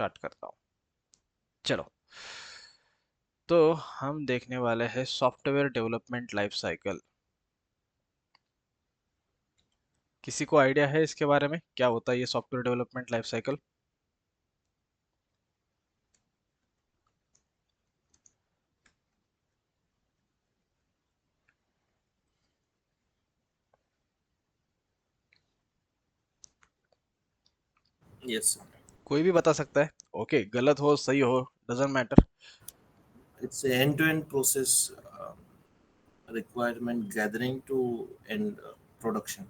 Start करता हूँ। चलो, तो हम देखने वाले हैं सॉफ्टवेयर डेवलपमेंट लाइफ साइकिल। किसी को आइडिया है इसके बारे में क्या होता है ये software development life cycle? Yes, कोई भी बता सकता है। ओके, गलत हो सही हो doesn't matter. it's an end-to-end process, requirement gathering to end production.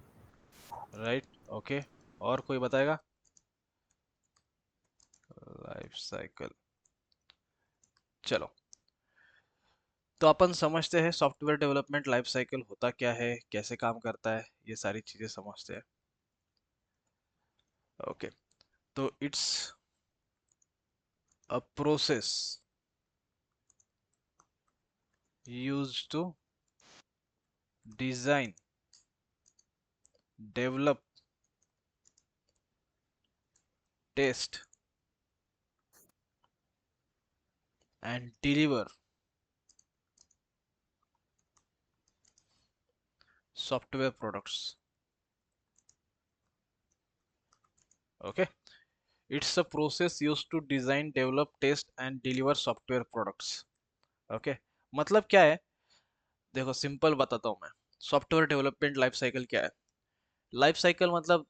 Right, okay. और कोई बताएगा? Life cycle. चलो, तो अपन समझते हैं सॉफ्टवेयर डेवलपमेंट लाइफ साइकिल होता क्या है, कैसे काम करता है, ये सारी चीजें समझते हैं। ओके, तो it's a process used to design, develop, test and deliver software products. Okay, it's a process used to design, develop, test and deliver software products. Okay, मतलब क्या है? देखो, सिंपल बताता हूँ मैं। सॉफ्टवेयर डेवलपमेंट लाइफ साइकिल क्या है? Life cycle मतलब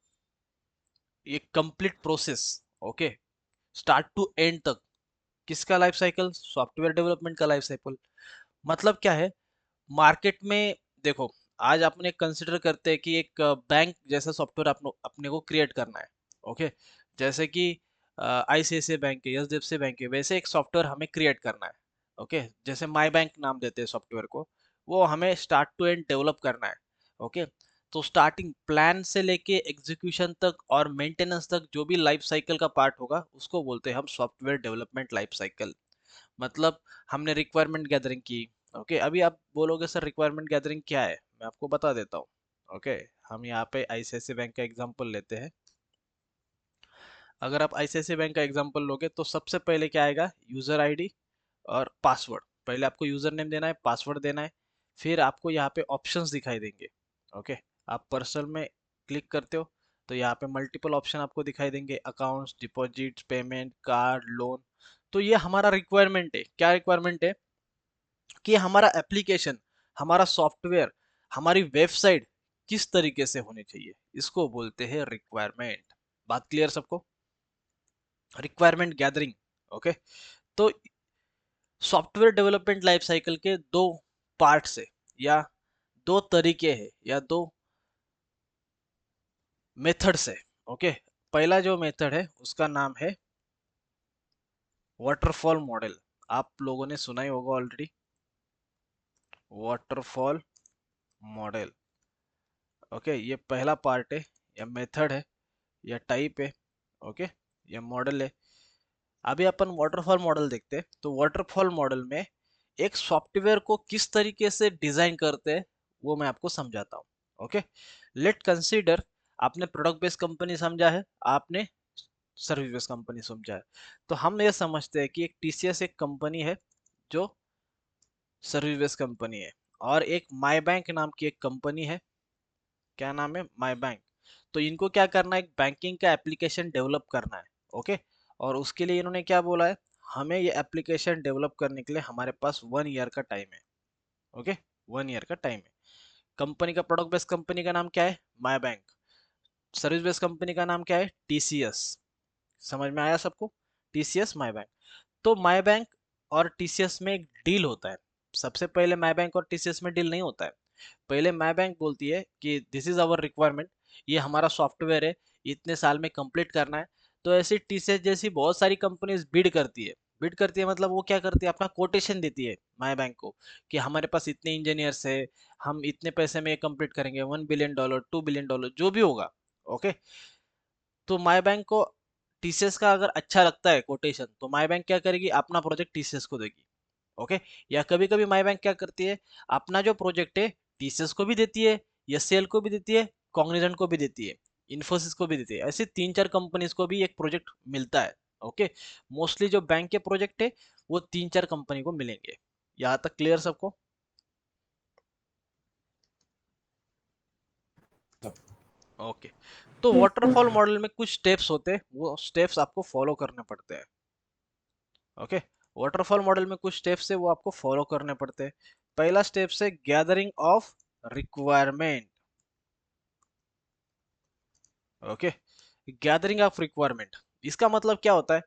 ये complete process. Okay, start to end तक। किसका लाइफ साइकिल? सॉफ्टवेयर डेवलपमेंट का लाइफ साइकिल। मतलब क्या है? मार्केट में देखो, आज अपने कंसिडर करते हैं कि एक बैंक जैसा सॉफ्टवेयर अपने को क्रिएट करना है। ओके, जैसे कि आईसीआईसीआई बैंक है, एचडीएफसी बैंक है, वैसे एक सॉफ्टवेयर हमें क्रिएट करना है। ओके, जैसे माई बैंक नाम देते हैं सॉफ्टवेयर को, वो हमें स्टार्ट टू एंड डेवलप करना है। ओके, तो स्टार्टिंग प्लान से लेके एग्जीक्यूशन तक और मेंटेनेंस तक जो भी लाइफ साइकिल का पार्ट होगा उसको बोलते हैं हम सॉफ्टवेयर डेवलपमेंट लाइफ साइकिल। मतलब हमने रिक्वायरमेंट गैदरिंग की। ओके, अभी आप बोलोगे सर रिक्वायरमेंट गैदरिंग क्या है, मैं आपको बता देता हूँ। ओके, हम यहाँ पे आईसीआईसीआई बैंक का एग्जांपल लेते हैं। अगर आप आईसीआईसीआई बैंक का एग्जांपल लोगे तो सबसे पहले क्या आएगा? यूजर आईडी और पासवर्ड। पहले आपको यूजर नेम देना है, पासवर्ड देना है। फिर आपको यहाँ पे ऑप्शंस दिखाई देंगे। ओके, आप पर्सनल में क्लिक करते हो तो यहाँ पे मल्टीपल ऑप्शन आपको दिखाई देंगे, accounts, deposits, payment, card, loan. तो ये हमारा रिक्वायरमेंट है। क्या रिक्वायरमेंट है? कि हमारा एप्लीकेशन, हमारा सॉफ्टवेयर, हमारी वेबसाइट किस तरीके से होनी चाहिए, इसको बोलते हैं रिक्वायरमेंट। बात क्लियर सबको? Requirement gathering. ओके, तो सॉफ्टवेयर डेवलपमेंट लाइफ साइकिल के दो पार्ट्स है, या दो तरीके हैं, या दो मेथड्स है। ओके, पहला जो मेथड है उसका नाम है वाटरफॉल मॉडल। आप लोगों ने सुना ही होगा ऑलरेडी, वाटरफॉल मॉडल। ओके, ये पहला पार्ट है, या मेथड है, या टाइप है। ओके, या मॉडल है। अभी अपन वाटरफॉल मॉडल देखते हैं। तो वाटरफॉल मॉडल में एक सॉफ्टवेयर को किस तरीके से डिजाइन करते हैं वो मैं आपको समझाता हूँ। ओके, लेट कंसीडर, आपने प्रोडक्ट बेस्ड कंपनी समझा है, आपने सर्विस बेस्ड कंपनी समझा है। तो हम ये समझते हैं कि एक टीसीएस एक कंपनी है जो सर्विस बेस्ड कंपनी है, और एक माई बैंक नाम की एक कंपनी है। क्या नाम है? माई बैंक। तो इनको क्या करना है? एक बैंकिंग का एप्लीकेशन डेवलप करना है। ओके, और उसके लिए इन्होंने क्या बोला है? हमें ये एप्लीकेशन डेवलप करने के लिए हमारे पास 1 ईयर का टाइम है। ओके, 1 ईयर का टाइम है। कंपनी का, प्रोडक्ट बेस्ड कंपनी का नाम क्या है? माई बैंक। सर्विस बेस्ड कंपनी का नाम क्या है? टीसीएस। समझ में आया सबको? टीसीएस, माई बैंक। तो माई बैंक और टीसीएस में एक डील होता है। सबसे पहले माई बैंक और टीसीएस में डील नहीं होता है। पहले माई बैंक बोलती है कि दिस इज आवर रिक्वायरमेंट, ये हमारा सॉफ्टवेयर है, इतने साल में कंप्लीट करना है। तो ऐसी टीसीएस जैसी बहुत सारी कंपनीज बिड करती है। बिड करती है मतलब वो क्या करती है? अपना कोटेशन देती है माई बैंक को, कि हमारे पास इतने इंजीनियर्स है, हम इतने पैसे में ये कंप्लीट करेंगे, $1 बिलियन, $2 बिलियन, जो भी होगा। ओके, तो माई बैंक को टीसीएस का अगर अच्छा लगता है कोटेशन, तो माई बैंक क्या करेगी? अपना प्रोजेक्ट टीसीएस को देगी। ओके, या कभी कभी माई बैंक क्या करती है? अपना जो प्रोजेक्ट है टीसीएस को भी देती है, एचसीएल को भी देती है, कॉग्निजेंट को भी देती है, इन्फोसिस को भी देती है। ऐसे 3-4 कंपनीज को भी एक प्रोजेक्ट मिलता है। ओके, मोस्टली जो बैंक के प्रोजेक्ट है वो 3-4 कंपनी को मिलेंगे। यहाँ तक क्लियर सबको? ओके, तो वाटरफॉल मॉडल में कुछ स्टेप्स होते हैं, वो स्टेप्स आपको फॉलो करने पड़ते हैं। ओके, वाटरफॉल मॉडल में कुछ स्टेप्स है वो आपको फॉलो करने पड़ते हैं। पहला स्टेप है gathering of requirement. Okay, gathering of requirement, इसका मतलब क्या होता है?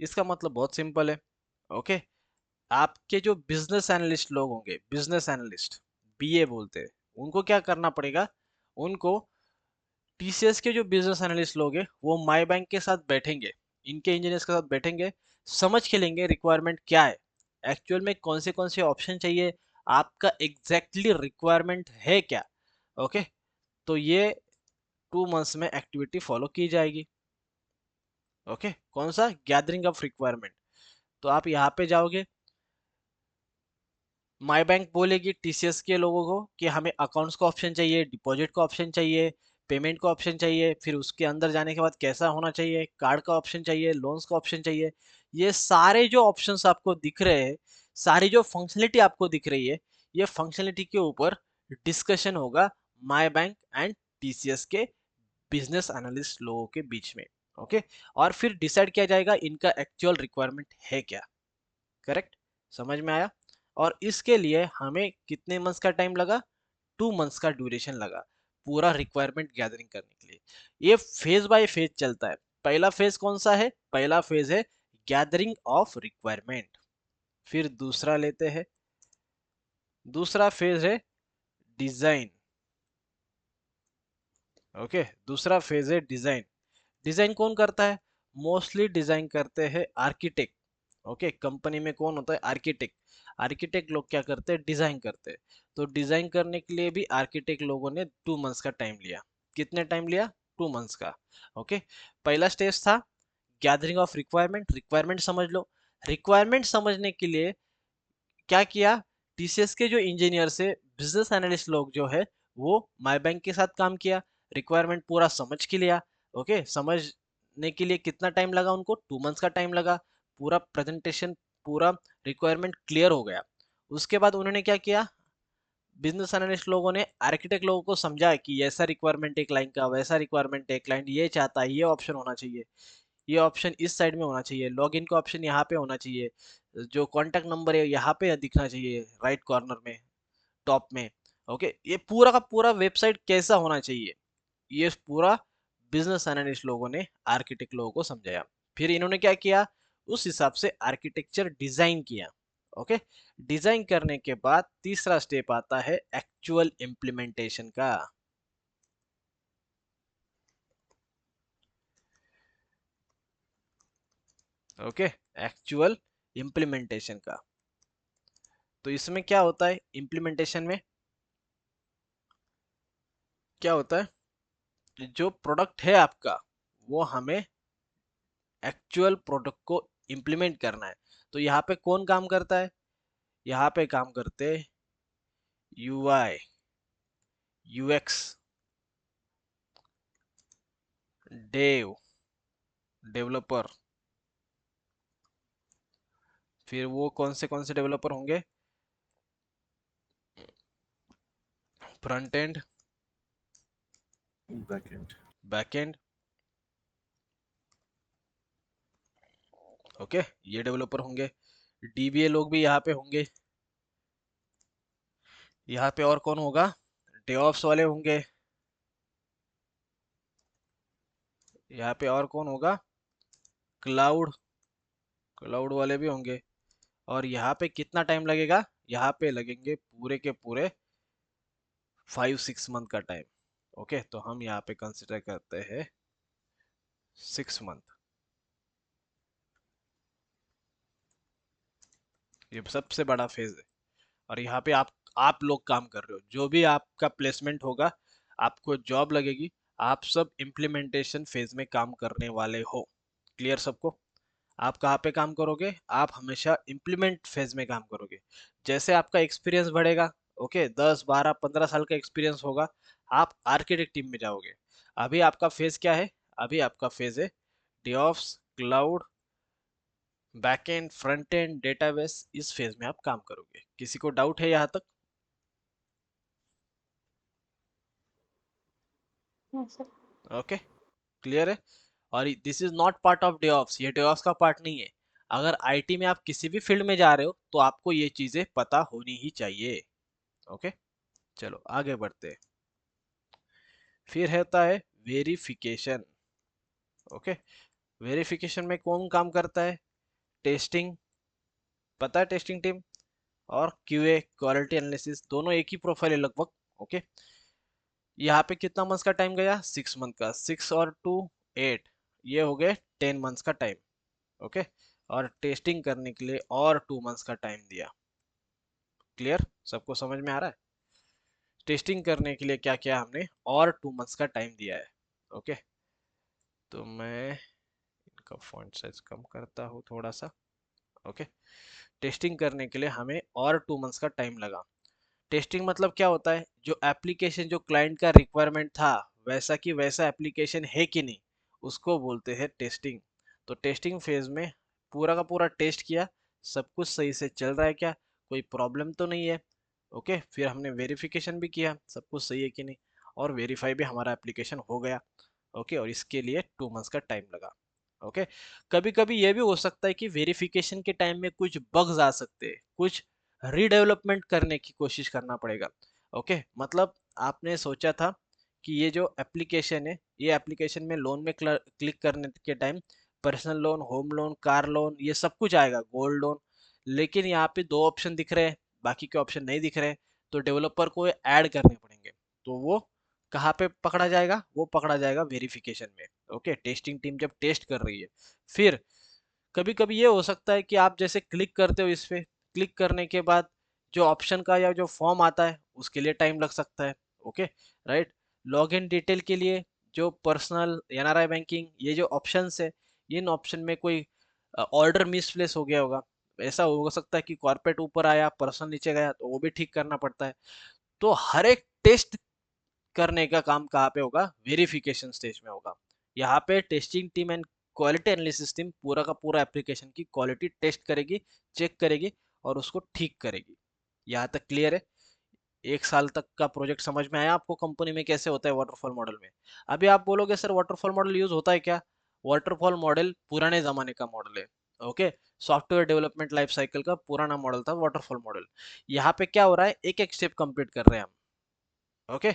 इसका मतलब बहुत सिंपल है। ओके, आपके जो बिजनेस एनालिस्ट लोग होंगे, बिजनेस एनालिस्ट, बीए बोलते हैं, उनको क्या करना पड़ेगा? उनको टीसीएस के जो बिजनेस एनालिस्ट लोग हैं वो माई बैंक के साथ बैठेंगे, इनके इंजीनियर्स के साथ बैठेंगे, समझ के लेंगे रिक्वायरमेंट क्या है, एक्चुअल में कौन से ऑप्शन चाहिए, आपका एग्जैक्टली रिक्वायरमेंट है क्या। ओके, तो ये 2 मंथ्स में एक्टिविटी फॉलो की जाएगी। ओके, कौन सा? Gathering of requirement. तो आप यहाँ पे जाओगे, माई बैंक बोलेगी टीसीएस के लोगों को कि हमें अकाउंट्स का ऑप्शन चाहिए, डिपॉजिट का ऑप्शन चाहिए, पेमेंट का ऑप्शन चाहिए, फिर उसके अंदर जाने के बाद कैसा होना चाहिए, कार्ड का ऑप्शन चाहिए, लोन्स का ऑप्शन चाहिए। ये सारे जो ऑप्शंस आपको दिख रहे हैं, सारी जो फंक्शनलिटी आपको दिख रही है, ये फंक्शनलिटी के ऊपर डिस्कशन होगा माई बैंक एंड टीसीएस के बिजनेस एनालिस्ट लोगों के बीच में। ओके, और फिर डिसाइड किया जाएगा इनका एक्चुअल रिक्वायरमेंट है क्या। करेक्ट? समझ में आया? और इसके लिए हमें कितने मंथ्स का टाइम लगा? 2 मंथ्स का ड्यूरेशन लगा पूरा रिक्वायरमेंट गैदरिंग करने के लिए। ये फेज बाय फेज चलता है। पहला फेज कौन सा है? पहला फेज है गैदरिंग ऑफ रिक्वायरमेंट। फिर दूसरा लेते हैं, दूसरा फेज है डिजाइन। ओके, दूसरा फेज है डिजाइन। डिजाइन कौन करता है? मोस्टली डिजाइन करते हैं आर्किटेक्ट। ओके, कंपनी में कौन होता है? आर्किटेक्ट। आर्किटेक्ट लोग क्या करते हैं? डिजाइन करते हैं। तो डिजाइन करने के लिए भी आर्किटेक्ट लोगों ने 2 मंथ्स का टाइम लिया। कितने टाइम लिया? 2 मंथ्स का। ओके, पहला स्टेज था गैदरिंग ऑफ रिक्वायरमेंट। रिक्वायरमेंट समझ लो। रिक्वायरमेंट समझने के लिए क्या किया? टीसीएस के जो इंजीनियर है, बिजनेस एनालिस्ट लोग जो है, वो माई बैंक के साथ काम किया, रिक्वायरमेंट पूरा समझ के लिया। ओके, समझने के लिए कितना टाइम लगा उनको? 2 मंथ्स का टाइम लगा। पूरा प्रेजेंटेशन, पूरा रिक्वायरमेंट क्लियर हो गया। उसके बाद उन्होंने क्या किया? बिजनेस एनालिस्ट लोगों ने आर्किटेक्ट लोगों को समझा कि ऐसा रिक्वायरमेंट है क्लाइंट का, वैसा रिक्वायरमेंट है, क्लाइंट ये चाहता है, ये ऑप्शन होना चाहिए, ये ऑप्शन इस साइड में होना चाहिए, लॉगिन का ऑप्शन यहाँ पे होना चाहिए, जो कॉन्टैक्ट नंबर है यहाँ पे दिखना चाहिए राइट कॉर्नर में, टॉप में। ओके, ये पूरा का पूरा वेबसाइट कैसा होना चाहिए, ये पूरा बिजनेस एनालिस्ट लोगों ने आर्किटेक्ट लोगों को समझाया। फिर इन्होंने क्या किया? उस हिसाब से आर्किटेक्चर डिजाइन किया। ओके, डिजाइन करने के बाद तीसरा स्टेप आता है एक्चुअल इम्प्लीमेंटेशन का। ओके, एक्चुअल इम्प्लीमेंटेशन का। तो इसमें क्या होता है? इम्प्लीमेंटेशन में क्या होता है? जो प्रोडक्ट है आपका, वो हमें एक्चुअल प्रोडक्ट को इम्प्लीमेंट करना है। तो यहाँ पे कौन काम करता है? यहाँ पे काम करते हैं यूआई, यूएक्स, डेव, डेवलपर। फिर वो कौन से डेवलपर होंगे? Front end, backend. Back and. Okay, ये डेवलपर होंगे। डीबीए लोग भी यहाँ पे होंगे। यहाँ पे और कौन होगा? डेवऑप्स वाले होंगे। यहाँ पे और कौन होगा? क्लाउड, क्लाउड वाले भी होंगे। और यहाँ पे कितना टाइम लगेगा? यहाँ पे लगेंगे पूरे के पूरे 5-6 मंथ का टाइम। ओके, तो हम यहाँ पे कंसिडर करते हैं 6 मंथ। ये सबसे बड़ा फेज है। और यहाँ पे आप लोग काम कर रहे हो, जो भी आपका प्लेसमेंट होगा, आपको जॉब लगेगी, आप सब इम्प्लीमेंटेशन फेज में काम करने वाले हो। क्लियर सबको? आप कहाँ पे काम करोगे? आप हमेशा इम्प्लीमेंट फेज में काम करोगे। जैसे आपका एक्सपीरियंस बढ़ेगा, ओके, 10, 12, 15 साल का एक्सपीरियंस होगा, आप आर्किटेक्ट टीम में जाओगे। अभी आपका फेज क्या है? अभी आपका फेज है DevOps, cloud, back and, front end, database, इस फेज में आप काम करोगे। किसी को डाउट है यहाँ तक? Yes, sir. ओके, क्लियर है। और this is not part of DevOps, ये डेवऑप्स का पार्ट नहीं है। अगर आईटी में आप किसी भी फील्ड में जा रहे हो तो आपको ये चीजें पता होनी ही चाहिए। ओके, चलो आगे बढ़ते हैं। फिर होता है वेरिफिकेशन। ओके, वेरिफिकेशन में कौन काम करता है? टेस्टिंग, पता है टेस्टिंग टीम, और क्यूए क्वालिटी एनालिसिस, दोनों एक ही प्रोफाइल है लगभग। ओके, यहाँ पे कितना मंथ्स का टाइम गया? 6 मंथ का। 6 और 2 8, ये हो गए 10 मंथ्स का टाइम। ओके, और टेस्टिंग करने के लिए और 2 मंथ्स का टाइम दिया। क्लियर, सबको समझ में आ रहा है? टेस्टिंग करने के लिए क्या क्या हमने और 2 मंथ्स का टाइम दिया है। ओके, तो मैं इनका फॉन्ट साइज कम करता हूँ थोड़ा सा। ओके, टेस्टिंग करने के लिए हमें और 2 मंथ्स का टाइम लगा। टेस्टिंग मतलब क्या होता है? जो एप्लीकेशन, जो क्लाइंट का रिक्वायरमेंट था वैसा कि वैसा एप्लीकेशन है कि नहीं, उसको बोलते हैं टेस्टिंग। तो टेस्टिंग फेज में पूरा का पूरा टेस्ट किया, सब कुछ सही से चल रहा है क्या, कोई प्रॉब्लम तो नहीं है। ओके, फिर हमने वेरिफिकेशन भी किया सब कुछ सही है कि नहीं, और वेरीफाई भी हमारा एप्लीकेशन हो गया। ओके, और इसके लिए 2 मंथ्स का टाइम लगा। ओके, कभी कभी ये भी हो सकता है कि वेरिफिकेशन के टाइम में कुछ बग्स आ सकते हैं, कुछ रीडेवलपमेंट करने की कोशिश करना पड़ेगा। ओके, मतलब आपने सोचा था कि ये जो एप्लीकेशन है, ये एप्लीकेशन में लोन में क्लिक करने के time personal loan, home loan, car loan, ये सब कुछ आएगा, गोल्ड लोन, लेकिन यहाँ पे 2 ऑप्शन दिख रहे हैं, बाकी के ऑप्शन नहीं दिख रहे हैं, तो डेवलपर को ऐड करने पड़ेंगे। तो वो कहाँ पे पकड़ा जाएगा? वो पकड़ा जाएगा वेरिफिकेशन में। ओके, टेस्टिंग टीम जब टेस्ट कर रही है। फिर कभी कभी ये हो सकता है कि आप जैसे क्लिक करते हो इस पे, क्लिक करने के बाद जो ऑप्शन का या जो फॉर्म आता है उसके लिए टाइम लग सकता है। Okay, right. Log in detail के लिए जो पर्सनल, एनआरआई बैंकिंग, ये जो ऑप्शंस है, इन ऑप्शन में कोई ऑर्डर मिसप्लेस हो गया होगा, ऐसा हो सकता है कि कॉर्पोरेट ऊपर आया, पर्सनल नीचे गया, तो वो भी ठीक करना पड़ता है। तो हर एक टेस्ट करने का काम कहाँ पे होगा? वेरिफिकेशन स्टेज में होगा। यहाँ पे testing team and quality analysis team पूरा का पूरा एप्लीकेशन की क्वालिटी टेस्ट करेगी, चेक करेगी और उसको ठीक करेगी। यहाँ तक क्लियर है? 1 साल तक का प्रोजेक्ट समझ में आया आपको कंपनी में कैसे होता है वाटरफॉल मॉडल में? अभी आप बोलोगे सर वाटरफॉल मॉडल यूज होता है क्या? वाटरफॉल मॉडल पुराने जमाने का मॉडल है। Okay, software development life cycle का पुराना मॉडल था वाटरफॉल मॉडल। यहाँ पे क्या हो रहा है? एक एक स्टेप कंप्लीट कर रहे हैं हम। ओके,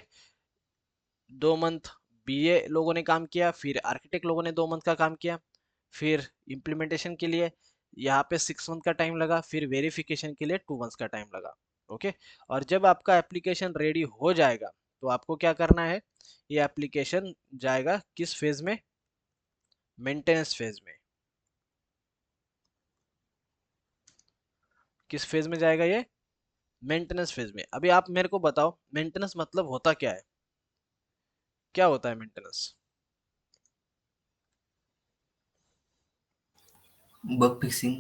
2 मंथ बीए लोगों ने काम किया, फिर आर्किटेक्ट लोगों ने 2 मंथ का काम किया, फिर इम्प्लीमेंटेशन के लिए यहाँ पे 6 मंथ का टाइम लगा, फिर वेरिफिकेशन के लिए 2 मंथ्स का टाइम लगा। ओके, और जब आपका एप्लीकेशन रेडी हो जाएगा तो आपको क्या करना है? ये एप्लीकेशन जाएगा किस फेज में? मेंटेनेंस फेज में। किस फेज में जाएगा ये? मेंटेनेंस फेज में। अभी आप मेरे को बताओ मेंटेनेंस मतलब होता क्या है? क्या होता है maintenance? Bug fixing.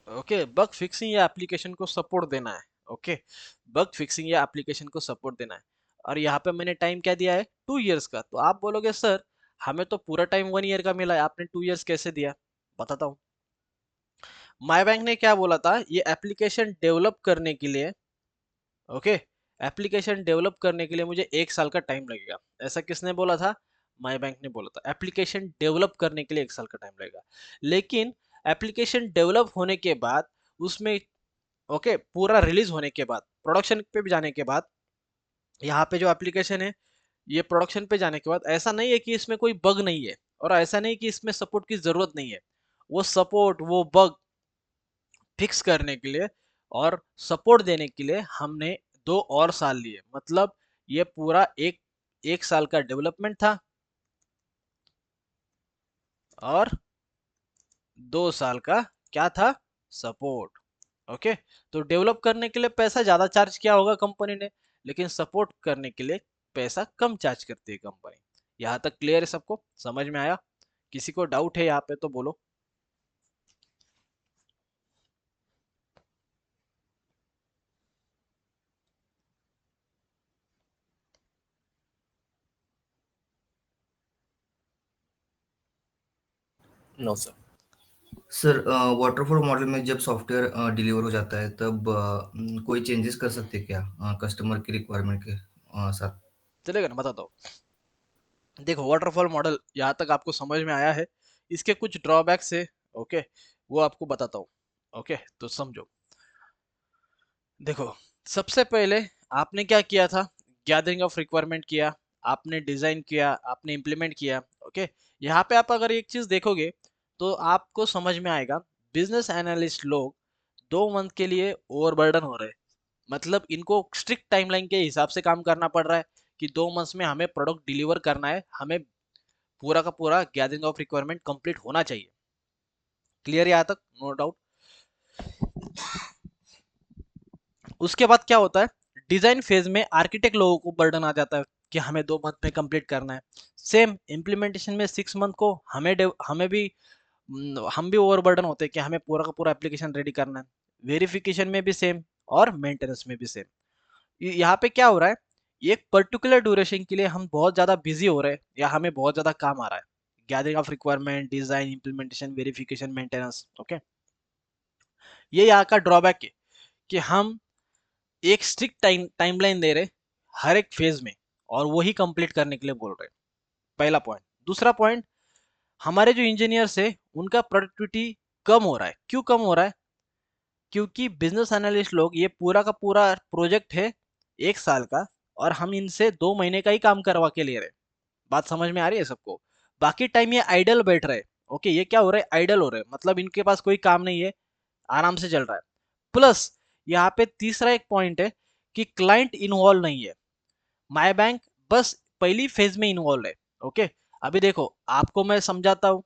Okay, bug fixing या एप्लीकेशन को सपोर्ट देना है। ओके, बग फिक्सिंग या एप्लीकेशन को सपोर्ट देना है। और यहाँ पे मैंने टाइम क्या दिया है? 2 इयर्स का। तो आप बोलोगे सर हमें तो पूरा टाइम 1 ईयर का मिला है, आपने 2 इयर्स कैसे दिया? बताता हूँ। माई बैंक ने क्या बोला था? ये एप्लीकेशन डेवलप करने के लिए, ओके, एप्लीकेशन डेवलप करने के लिए मुझे 1 साल का टाइम लगेगा। ऐसा किसने बोला था? माई बैंक ने बोला था एप्लीकेशन डेवलप करने के लिए 1 साल का टाइम लगेगा। लेकिन एप्लीकेशन डेवलप होने के बाद उसमें, ओके, पूरा रिलीज होने के बाद, प्रोडक्शन पे भी जाने के बाद, यहाँ पे जो एप्लीकेशन है ये प्रोडक्शन पे जाने के बाद, ऐसा नहीं है कि इसमें कोई बग नहीं है, और ऐसा नहीं कि इसमें सपोर्ट की जरूरत नहीं है। वो सपोर्ट, वो बग फिक्स करने के लिए और सपोर्ट देने के लिए हमने 2 और साल लिए। मतलब ये पूरा एक 1 साल का डेवलपमेंट था और 2 साल का क्या था? सपोर्ट। ओके, तो डेवलप करने के लिए पैसा ज्यादा चार्ज किया होगा कंपनी ने, लेकिन सपोर्ट करने के लिए पैसा कम चार्ज करती है कंपनी। यहाँ तक क्लियर है? सबको समझ में आया? किसी को डाउट है यहाँ पे तो बोलो। No, sir. Sir waterfall model में जब सॉफ्टवेयर डिलीवर हो जाता है तब कोई चेंजेस कर सकते हैं क्या कस्टमर की रिक्वायरमेंट के साथ? चलेगा ना, बताता हूँ। देखो, वाटरफॉल मॉडल यहाँ तक आपको समझ में आया है। इसके कुछ ड्रॉबैक्स है, ओके, वो आपको बताता हूँ। ओके, तो समझो। देखो, सबसे पहले आपने क्या किया था? गैदरिंग ऑफ रिक्वायरमेंट किया, आपने डिजाइन किया, आपने इम्प्लीमेंट किया। ओके, यहाँ पे आप अगर एक चीज देखोगे तो आपको समझ में आएगा, बिजनेस एनालिस्ट लोग 2 मंथ के लिए ओवरबर्डन हो रहे हैं। मतलब इनको स्ट्रिक्ट टाइमलाइन के हिसाब से काम करना पड़ रहा है कि 2 मंथ्स में हमें प्रोडक्ट डिलीवर करना है, हमें पूरा का पूरा गैदरिंग ऑफ रिक्वायरमेंट कंप्लीट होना चाहिए। क्लियर यहाँ तक? No doubt. उसके बाद क्या होता है, डिजाइन फेज में आर्किटेक्ट लोगों को बर्डन आ जाता है कि हमें 2 मंथ में कंप्लीट करना है। सेम इम्प्लीमेंटेशन में 6 मंथ को हमें भी हम भी ओवरबर्डन होते हैं कि हमें पूरा का पूरा एप्लीकेशन रेडी करना है। वेरिफिकेशन में भी सेम, और मेंटेनेंस में भी सेम। यहाँ पे क्या हो रहा है, एक पर्टिकुलर ड्यूरेशन के लिए हम बहुत ज्यादा बिजी हो रहे हैं या हमें बहुत ज्यादा काम आ रहा है। Gathering of requirement, design, implementation, verification, maintenance. Okay, ये यहाँ का ड्रॉबैक है कि हम एक स्ट्रिक्ट टाइमलाइन दे रहे हर एक फेज में, और वही कंप्लीट करने के लिए बोल रहे। पहला पॉइंट। दूसरा पॉइंट, हमारे जो इंजीनियर्स है उनका प्रोडक्टिविटी कम हो रहा है। क्यों कम हो रहा है? क्योंकि बिजनेस एनालिस्ट लोग, ये पूरा का पूरा प्रोजेक्ट है 1 साल का, और हम इनसे 2 महीने का ही काम करवा के ले रहे हैं। बात समझ में आ रही है सबको? बाकी टाइम ये आइडल बैठ रहे। ओके, ये क्या हो रहा है, आइडल हो रहे, मतलब इनके पास कोई काम नहीं है, आराम से चल रहा है। प्लस यहाँ पे तीसरा एक पॉइंट है कि क्लाइंट इन्वॉल्व नहीं है। माई बैंक बस पहली फेज में इन्वॉल्व है। ओके, अभी देखो, आपको मैं समझाता हूँ,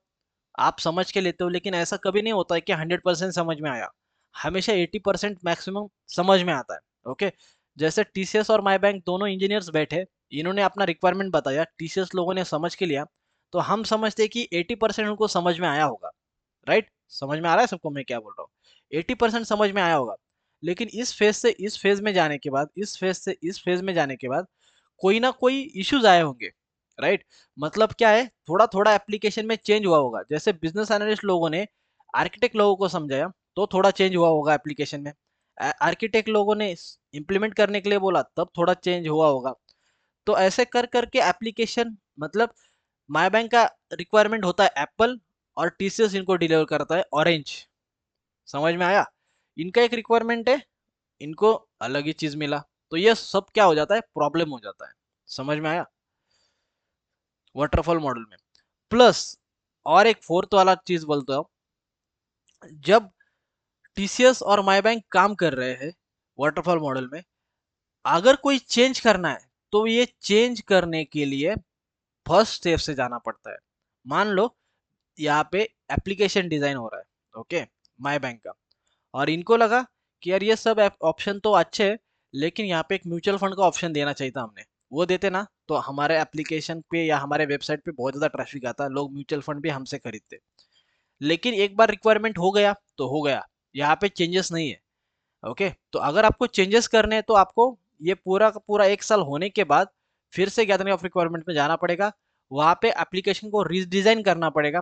आप समझ के लेते हो, लेकिन ऐसा कभी नहीं होता है कि 100% समझ में आया। हमेशा 80% मैक्सिमम समझ में आता है। ओके, जैसे टीसीएस और माई बैंक दोनों इंजीनियर्स बैठे, इन्होंने अपना रिक्वायरमेंट बताया, टीसीएस लोगों ने समझ के लिया, तो हम समझते हैं कि 80% उनको समझ में आया होगा। राइट? समझ में आ रहा है सबको मैं क्या बोल रहा हूँ? 80% समझ में आया होगा। लेकिन इस फेज से इस फेज में जाने के बाद, इस फेज से इस फेज में जाने के बाद कोई ना कोई इश्यूज आए होंगे। राइट? मतलब क्या है, थोड़ा थोड़ा एप्लीकेशन में चेंज हुआ होगा। जैसे बिजनेस एनालिस्ट लोगों ने आर्किटेक्ट लोगों को समझाया तो थोड़ा चेंज हुआ होगा एप्लीकेशन में। आर्किटेक्ट लोगों ने इम्प्लीमेंट करने के लिए बोला तब थोड़ा चेंज हुआ होगा। तो ऐसे कर करके एप्लीकेशन, मतलब माई बैंक का रिक्वायरमेंट होता है एप्पल, और टीसीएस इनको डिलीवर करता है ऑरेंज। समझ में आया? इनका एक रिक्वायरमेंट है, इनको अलग ही चीज मिला। तो ये सब क्या हो जाता है, प्रॉब्लम हो जाता है। समझ में आया? वाटरफॉल मॉडल में। प्लस और एक फोर्थ वाला चीज बोलता हूँ, जब टीसीएस और माई बैंक काम कर रहे हैं वाटरफॉल मॉडल में, अगर कोई चेंज करना है तो ये चेंज करने के लिए फर्स्ट स्टेप से जाना पड़ता है। मान लो यहाँ पे एप्लीकेशन डिजाइन हो रहा है, ओके, माई बैंक का, और इनको लगा कि यार ये सब ऑप्शन तो अच्छे हैं, लेकिन यहाँ पे एक म्यूचुअल फंड का ऑप्शन देना चाहिए था हमने। वो देते ना तो हमारे एप्लीकेशन पे या हमारे वेबसाइट पे बहुत ज़्यादा ट्रैफिक आता, लोग म्यूचुअल फंड भी हमसे खरीदते। लेकिन एक बार रिक्वायरमेंट हो गया तो हो गया, यहाँ पे चेंजेस नहीं है। ओके, तो अगर आपको चेंजेस करने हैं तो आपको ये पूरा का पूरा 1 साल होने के बाद फिर से गैदरिंग ऑफ रिक्वायरमेंट में जाना पड़ेगा। वहाँ पे एप्लीकेशन को रीडिजाइन करना पड़ेगा,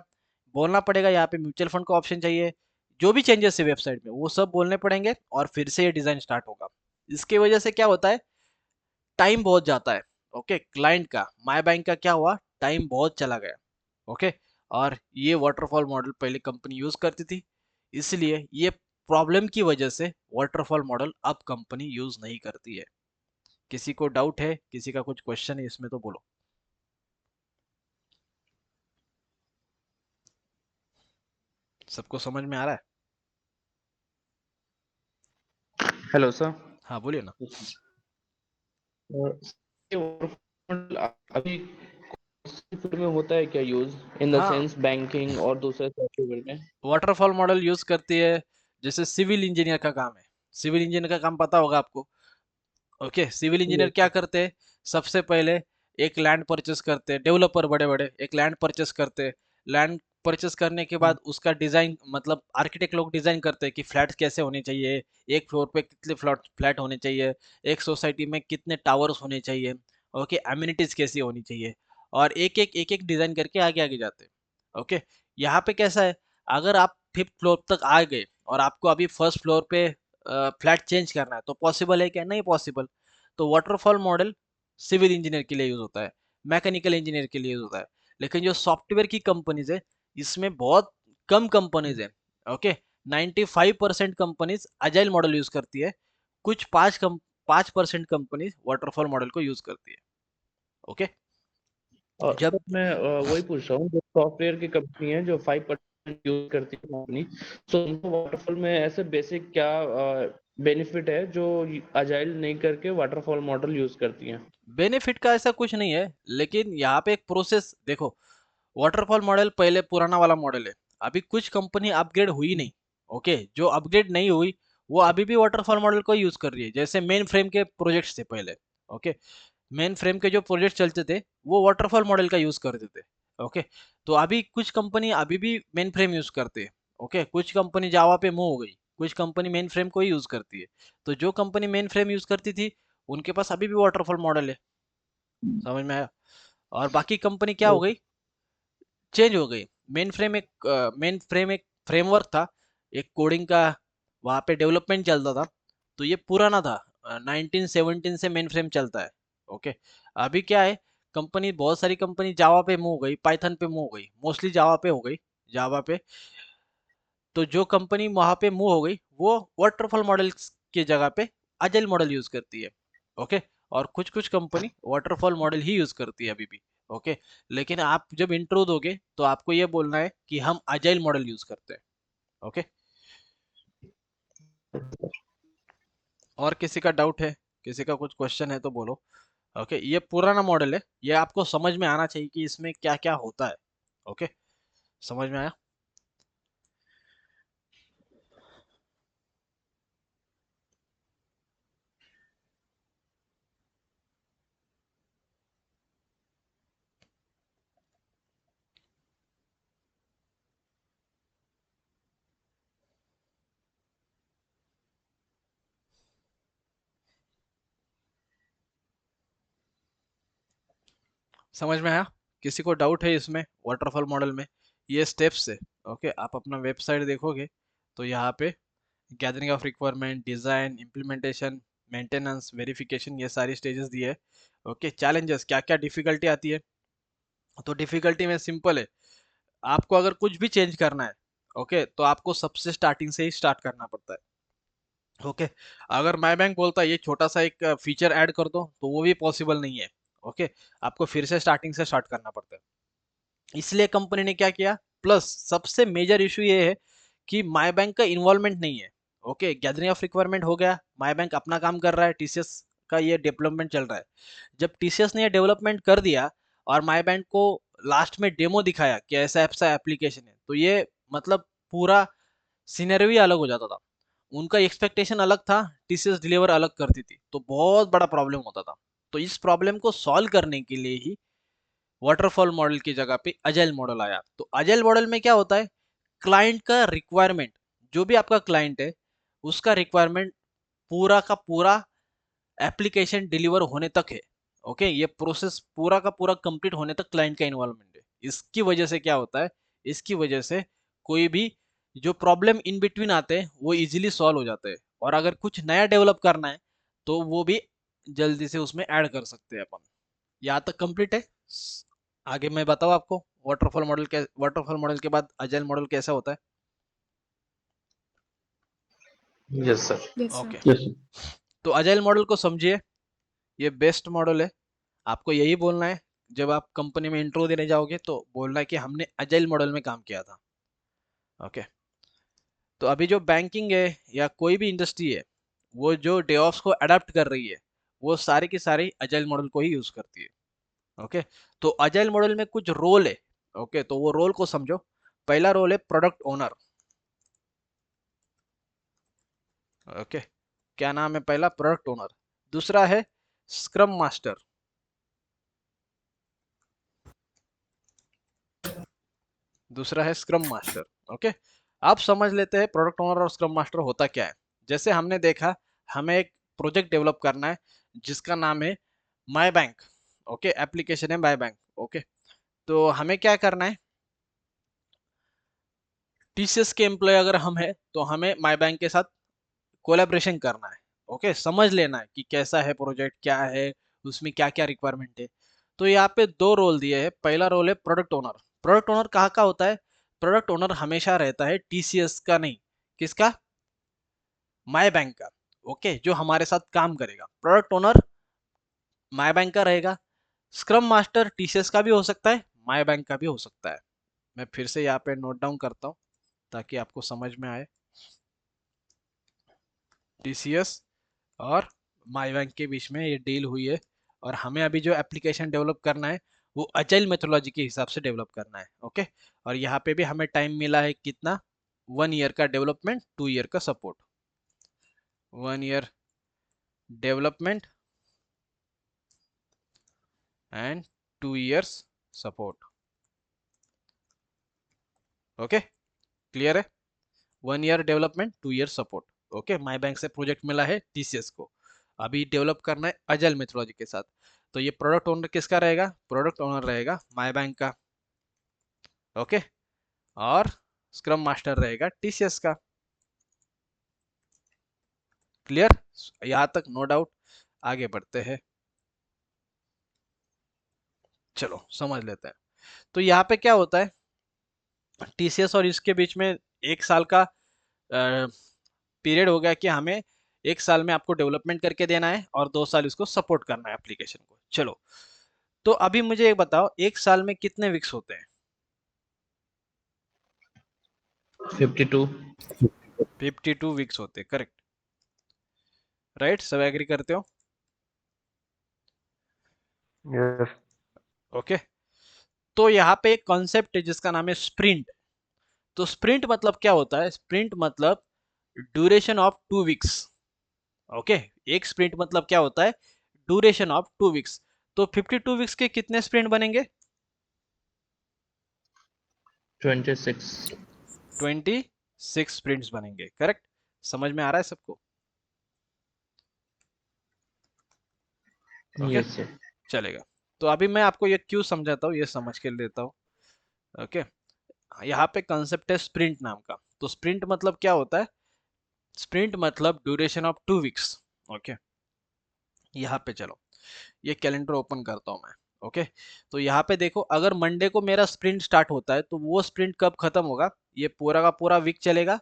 बोलना पड़ेगा यहाँ पे म्यूचुअल फंड का ऑप्शन चाहिए, जो भी चेंजेस है वेबसाइट में वो सब बोलने पड़ेंगे, और फिर से ये डिजाइन स्टार्ट होगा। इसकी वजह से क्या होता है, टाइम बहुत जाता है। ओके, क्लाइंट का, माई बैंक का क्या हुआ, टाइम बहुत चला गया। ओके, और ये वाटरफॉल मॉडल पहले कंपनी यूज करती थी, इसलिए ये प्रॉब्लम की वजह से वाटरफॉल मॉडल अब कंपनी यूज नहीं करती है। किसी को डाउट है, किसी का कुछ क्वेश्चन है इसमें तो बोलो। सबको समझ में आ रहा है? Hello sir. हाँ, बोलिए ना। ये waterfall अभी फील्ड में होता है क्या यूज, इन द हाँ, सेंस बैंकिंग और दूसरे सॉफ्टवेयर में? वाटरफॉल मॉडल यूज करती है, जैसे सिविल इंजीनियर का काम है। सिविल इंजीनियर का काम पता होगा आपको। ओके, सिविल इंजीनियर यस क्या सर। करते हैं, सबसे पहले एक लैंड परचेस करते हैं, डेवलपर बड़े बड़े एक लैंड परचेस करते हैं। लैंड परचेस करने के बाद उसका डिजाइन, मतलब आर्किटेक्ट लोग डिजाइन करते हैं कि फ्लैट्स कैसे होने चाहिए, एक फ्लोर पे कितने फ्लैट फ्लैट होने चाहिए, एक सोसाइटी में कितने टावर्स होने चाहिए, ओके, एम्यूनिटीज कैसी होनी चाहिए, और एक एक डिजाइन करके आगे आगे जाते हैं। ओके, यहाँ पे कैसा है, अगर आप फिफ्थ फ्लोर तक आ गए और आपको अभी फर्स्ट फ्लोर पे फ्लैट चेंज करना है, तो पॉसिबल है क्या? नहीं पॉसिबल। तो वाटरफॉल मॉडल सिविल इंजीनियर के लिए यूज होता है, मैकेनिकल इंजीनियर के लिए यूज होता है। लेकिन जो सॉफ्टवेयर की कंपनीज है, इसमें बहुत कम कंपनीज है। Okay, 95% companies agile model use करती है, कुछ 5% कंपनी वाटरफॉल मॉडल को यूज करती है। ओके, सर जब मैं वही पूछ रहा हूँ, जो सॉफ्टवेयर की कंपनी है जो 5% यूज करती है कंपनी, तो उनको वाटरफॉल में ऐसे बेसिक क्या बेनिफिट है जो अजाइल नहीं करके वाटरफॉल मॉडल यूज करती हैं? बेनिफिट का ऐसा कुछ नहीं है, लेकिन यहाँ पे एक प्रोसेस देखो। वाटरफॉल मॉडल पहले पुराना वाला मॉडल है, अभी कुछ कंपनी अपग्रेड हुई नहीं। ओके, जो अपग्रेड नहीं हुई वो अभी भी वाटरफॉल मॉडल को यूज कर रही है, जैसे मेन फ्रेम के प्रोजेक्ट्स थे पहले। ओके, मेन फ्रेम के जो प्रोजेक्ट चलते थे वो वाटरफॉल मॉडल का यूज करते थे। ओके, तो अभी कुछ कंपनी अभी भी मेन फ्रेम यूज करते हैं। ओके, कुछ कंपनी जावा पे मूव हो गई, कुछ कंपनी मेन फ्रेम को ही यूज करती है। तो जो कंपनी मेन फ्रेम यूज करती थी उनके पास अभी भी वाटरफॉल मॉडल है। समझ में आया? और बाकी कंपनी क्या हो गई, चेंज हो गई। मेन फ्रेम एक फ्रेमवर्क था, एक कोडिंग का, वहाँ पे डेवलपमेंट चलता था। तो ये पुराना था, 1917 से मेन फ्रेम चलता है। ओके, अभी क्या है, कंपनी बहुत सारी कंपनी जावा पे मूव हो गई, पाइथन पे मूव हो गई, मोस्टली जावा पे हो गई, जावा पे। तो जो कंपनी वहाँ पे मूव हो गई वो वाटरफॉल मॉडल की जगह पे अजाइल मॉडल यूज करती है। ओके, और कुछ कुछ कंपनी वाटरफॉल मॉडल ही यूज करती है अभी भी। ओके, लेकिन आप जब इंट्रो दोगे तो आपको ये बोलना है कि हम अजाइल मॉडल यूज करते हैं। ओके, और किसी का डाउट है, किसी का कुछ क्वेश्चन है तो बोलो। ओके, ये पुराना मॉडल है, ये आपको समझ में आना चाहिए कि इसमें क्या क्या होता है। ओके, समझ में आया? समझ में आया? किसी को डाउट है इसमें वाटरफॉल मॉडल में? ये स्टेप्स है। ओके, आप अपना वेबसाइट देखोगे तो यहाँ पे gathering of requirement, design, implementation, maintenance, verification, ये सारी स्टेजेस दिए है। ओके, चैलेंजेस, क्या क्या डिफिकल्टी आती है? तो डिफिकल्टी में सिंपल है, आपको अगर कुछ भी चेंज करना है, ओके, तो आपको सबसे स्टार्टिंग से ही स्टार्ट करना पड़ता है। ओके, अगर माई बैंक बोलता है ये छोटा सा एक फीचर ऐड कर दो तो वो भी पॉसिबल नहीं है। ओके, आपको फिर से स्टार्टिंग से स्टार्ट करना पड़ता है। इसलिए कंपनी ने क्या किया, प्लस सबसे मेजर इशू ये है कि माई बैंक का इन्वॉल्वमेंट नहीं है। ओके, गैदरिंग ऑफ रिक्वायरमेंट हो गया, माई बैंक अपना काम कर रहा है, टीसीएस का ये डेवलपमेंट चल रहा है। जब टीसीएस ने ये डेवलपमेंट कर दिया और माई बैंक को लास्ट में डेमो दिखाया कि ऐसा एप्लीकेशन है, तो ये मतलब पूरा सिनेरियो ही अलग हो जाता था। उनका एक्सपेक्टेशन अलग था, टीसीएस डिलीवर अलग करती थी, तो बहुत बड़ा प्रॉब्लम होता था। तो इस प्रॉब्लम को सॉल्व करने के लिए ही वाटरफॉल मॉडल की जगह पे अजाइल मॉडल आया। तो अजाइल मॉडल में क्या होता है, क्लाइंट का रिक्वायरमेंट, जो भी आपका क्लाइंट है उसका रिक्वायरमेंट पूरा का पूरा एप्लीकेशन डिलीवर होने तक है। ओके, ये प्रोसेस पूरा का पूरा कंप्लीट होने तक क्लाइंट का इन्वॉल्वमेंट है। इसकी वजह से क्या होता है, इसकी वजह से कोई भी जो प्रॉब्लम इन बिटवीन आते हैं वो इजीली सॉल्व हो जाते हैं, और अगर कुछ नया डेवलप करना है तो वो भी जल्दी से उसमें ऐड कर सकते हैं अपन। यहाँ तक कंप्लीट है। आगे मैं बताऊँ आपको वाटरफॉल मॉडल के बाद अजाइल मॉडल कैसा होता है? Yes sir. Yes, sir. Okay, yes तो अजाइल मॉडल को समझिए, ये बेस्ट मॉडल है। आपको यही बोलना है, जब आप कंपनी में इंट्रो देने जाओगे तो बोलना है कि हमने अजाइल मॉडल में काम किया था। ओके, तो अभी जो बैंकिंग है या कोई भी इंडस्ट्री है, वो जो डेवऑप्स को अडेप्ट कर रही है वो सारी की सारी अजाइल मॉडल को ही यूज करती है। ओके, तो अजाइल मॉडल में कुछ रोल है। ओके, तो वो रोल को समझो। पहला रोल है प्रोडक्ट ओनर। ओके, क्या नाम है? पहला प्रोडक्ट ओनर। दूसरा है स्क्रम मास्टर। दूसरा है स्क्रम मास्टर। ओके, आप समझ लेते हैं प्रोडक्ट ओनर और स्क्रम मास्टर होता क्या है। जैसे हमने देखा, हमें एक प्रोजेक्ट डेवलप करना है जिसका नाम है माई बैंक। ओके, एप्लीकेशन है माई बैंक। ओके, तो हमें क्या करना है, टीसीएस के एम्प्लॉय अगर हम है तो हमें माई बैंक के साथ कोलैबोरेशन करना है। ओके, समझ लेना है कि कैसा है प्रोजेक्ट, क्या है उसमें, क्या क्या रिक्वायरमेंट है। तो यहाँ पे दो रोल दिए हैं। पहला रोल है प्रोडक्ट ओनर। प्रोडक्ट ओनर कहाँ का होता है? प्रोडक्ट ओनर हमेशा रहता है टीसीएस का नहीं, किसका? माई बैंक का। ओके, जो हमारे साथ काम करेगा प्रोडक्ट ओनर माई बैंक का रहेगा। स्क्रम मास्टर टीसीएस का भी हो सकता है, माई बैंक का भी हो सकता है। मैं फिर से यहाँ पे नोट डाउन करता हूँ ताकि आपको समझ में आए। टीसीएस और माई बैंक के बीच में ये डील हुई है, और हमें अभी जो एप्लीकेशन डेवलप करना है वो अजाइल मेथोडोलॉजी के हिसाब से डेवलप करना है। ओके, और यहाँ पे भी हमें टाइम मिला है कितना? 1 ईयर का डेवलपमेंट, 2 ईयर का support. 1 year development and 2 years support. Okay, clear है? 1 year development, 2 year support. Okay, my bank से प्रोजेक्ट मिला है टीसीएस को, अभी डेवलप करना है अजाइल मेथोडोलॉजी के साथ। तो ये प्रोडक्ट ओनर किसका रहेगा? प्रोडक्ट ओनर रहेगा माई बैंक का। ओके, और स्क्रम मास्टर रहेगा टीसीएस का। क्लियर? यहां तक नो डाउट। आगे बढ़ते हैं, चलो समझ लेते हैं। तो यहाँ पे क्या होता है, टीसीएस और इसके बीच में 1 साल का पीरियड हो गया कि हमें 1 साल में आपको डेवलपमेंट करके देना है और 2 साल इसको सपोर्ट करना है एप्लीकेशन को। चलो, तो अभी मुझे एक बताओ, 1 साल में कितने वीक्स होते हैं? 52। 52 वीक्स होते हैं, करेक्ट? राइट, सब एग्री करते हो? यस। ओके, तो यहाँ पे एक कॉन्सेप्ट है जिसका नाम है स्प्रिंट। तो स्प्रिंट मतलब क्या होता है? स्प्रिंट मतलब ड्यूरेशन ऑफ 2 वीक्स। ओके, एक स्प्रिंट मतलब क्या होता है? Duration of 2 weeks. तो 52 वीक्स के कितने स्प्रिंट बनेंगे? 26। 26 स्प्रिंट्स बनेंगे, करेक्ट? समझ में आ रहा है सबको? Okay, yes sir. चलेगा। तो अभी मैं आपको ये क्यों समझाता हूँ, ये समझ के लेता हूँ। ओके, यहाँ पे कंसेप्ट है स्प्रिंट नाम का। तो स्प्रिंट मतलब क्या होता है? स्प्रिंट मतलब ड्यूरेशन ऑफ 2 वीक्स। ओके, यहाँ पे चलो, ये कैलेंडर ओपन करता हूँ मैं। ओके, तो यहाँ पे देखो, अगर मंडे को मेरा स्प्रिंट स्टार्ट होता है तो वो स्प्रिंट कब खत्म होगा? ये पूरा का पूरा वीक चलेगा,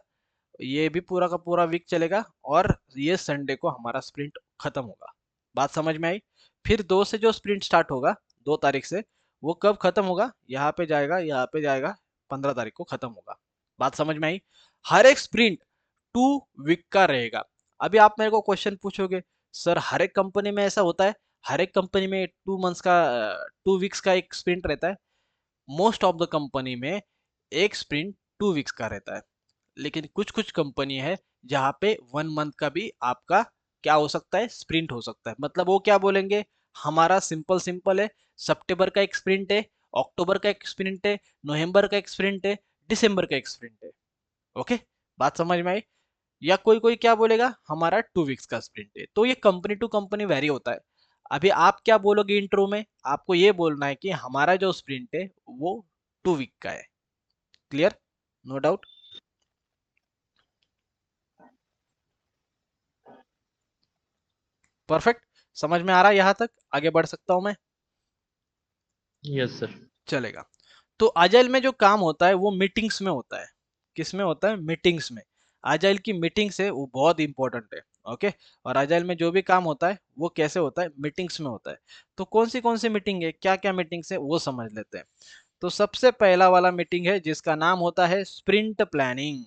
ये भी पूरा का पूरा वीक चलेगा, और ये संडे को हमारा स्प्रिंट खत्म होगा। बात समझ में आई? फिर 2 से जो स्प्रिंट स्टार्ट होगा, 2 तारीख से, वो कब खत्म होगा? यहाँ पे जाएगा, यहाँ पे जाएगा, 15 तारीख को खत्म होगा। बात समझ में आई? हर एक स्प्रिंट 2 वीक का रहेगा। अभी आप मेरे को क्वेश्चन पूछोगे, सर हर एक कंपनी में ऐसा होता है? हर एक कंपनी में 2 मंथ्स का, 2 वीक्स का एक स्प्रिंट रहता है? मोस्ट ऑफ द कंपनी में एक स्प्रिंट 2 वीक्स का रहता है। लेकिन कुछ कुछ कंपनी है जहाँ पे 1 मंथ का भी आपका क्या हो सकता है? स्प्रिंट हो सकता है। मतलब वो क्या बोलेंगे, हमारा सिंपल सिंपल है, सितंबर का एक स्प्रिंट है, अक्टूबर का एक स्प्रिंट है, नवंबर का एक स्प्रिंट है, दिसंबर का एक स्प्रिंट है। ओके, बात समझ में आई? या कोई कोई क्या बोलेगा, हमारा 2 वीक्स का स्प्रिंट है। तो ये कंपनी टू कंपनी वेरी होता है। अभी आप क्या बोलोगे इंट्रो में? आपको ये बोलना है कि हमारा जो स्प्रिंट है वो 2 वीक का है। क्लियर? No doubt? परफेक्ट, समझ में आ रहा है? यहाँ तक आगे बढ़ सकता हूं मैं? Yes sir. चलेगा। तो आजाइल में जो काम होता है वो मीटिंग्स में होता है। किस में होता है? मीटिंग्स में। आजाइल की मीटिंग्स है वो बहुत इंपॉर्टेंट है। ओके, और आजाइल में जो भी काम होता है वो कैसे होता है? मीटिंग्स में होता है। तो कौन सी मीटिंग है, क्या क्या मीटिंग्स है, वो समझ लेते हैं। तो सबसे पहला वाला मीटिंग है जिसका नाम होता है स्प्रिंट प्लानिंग।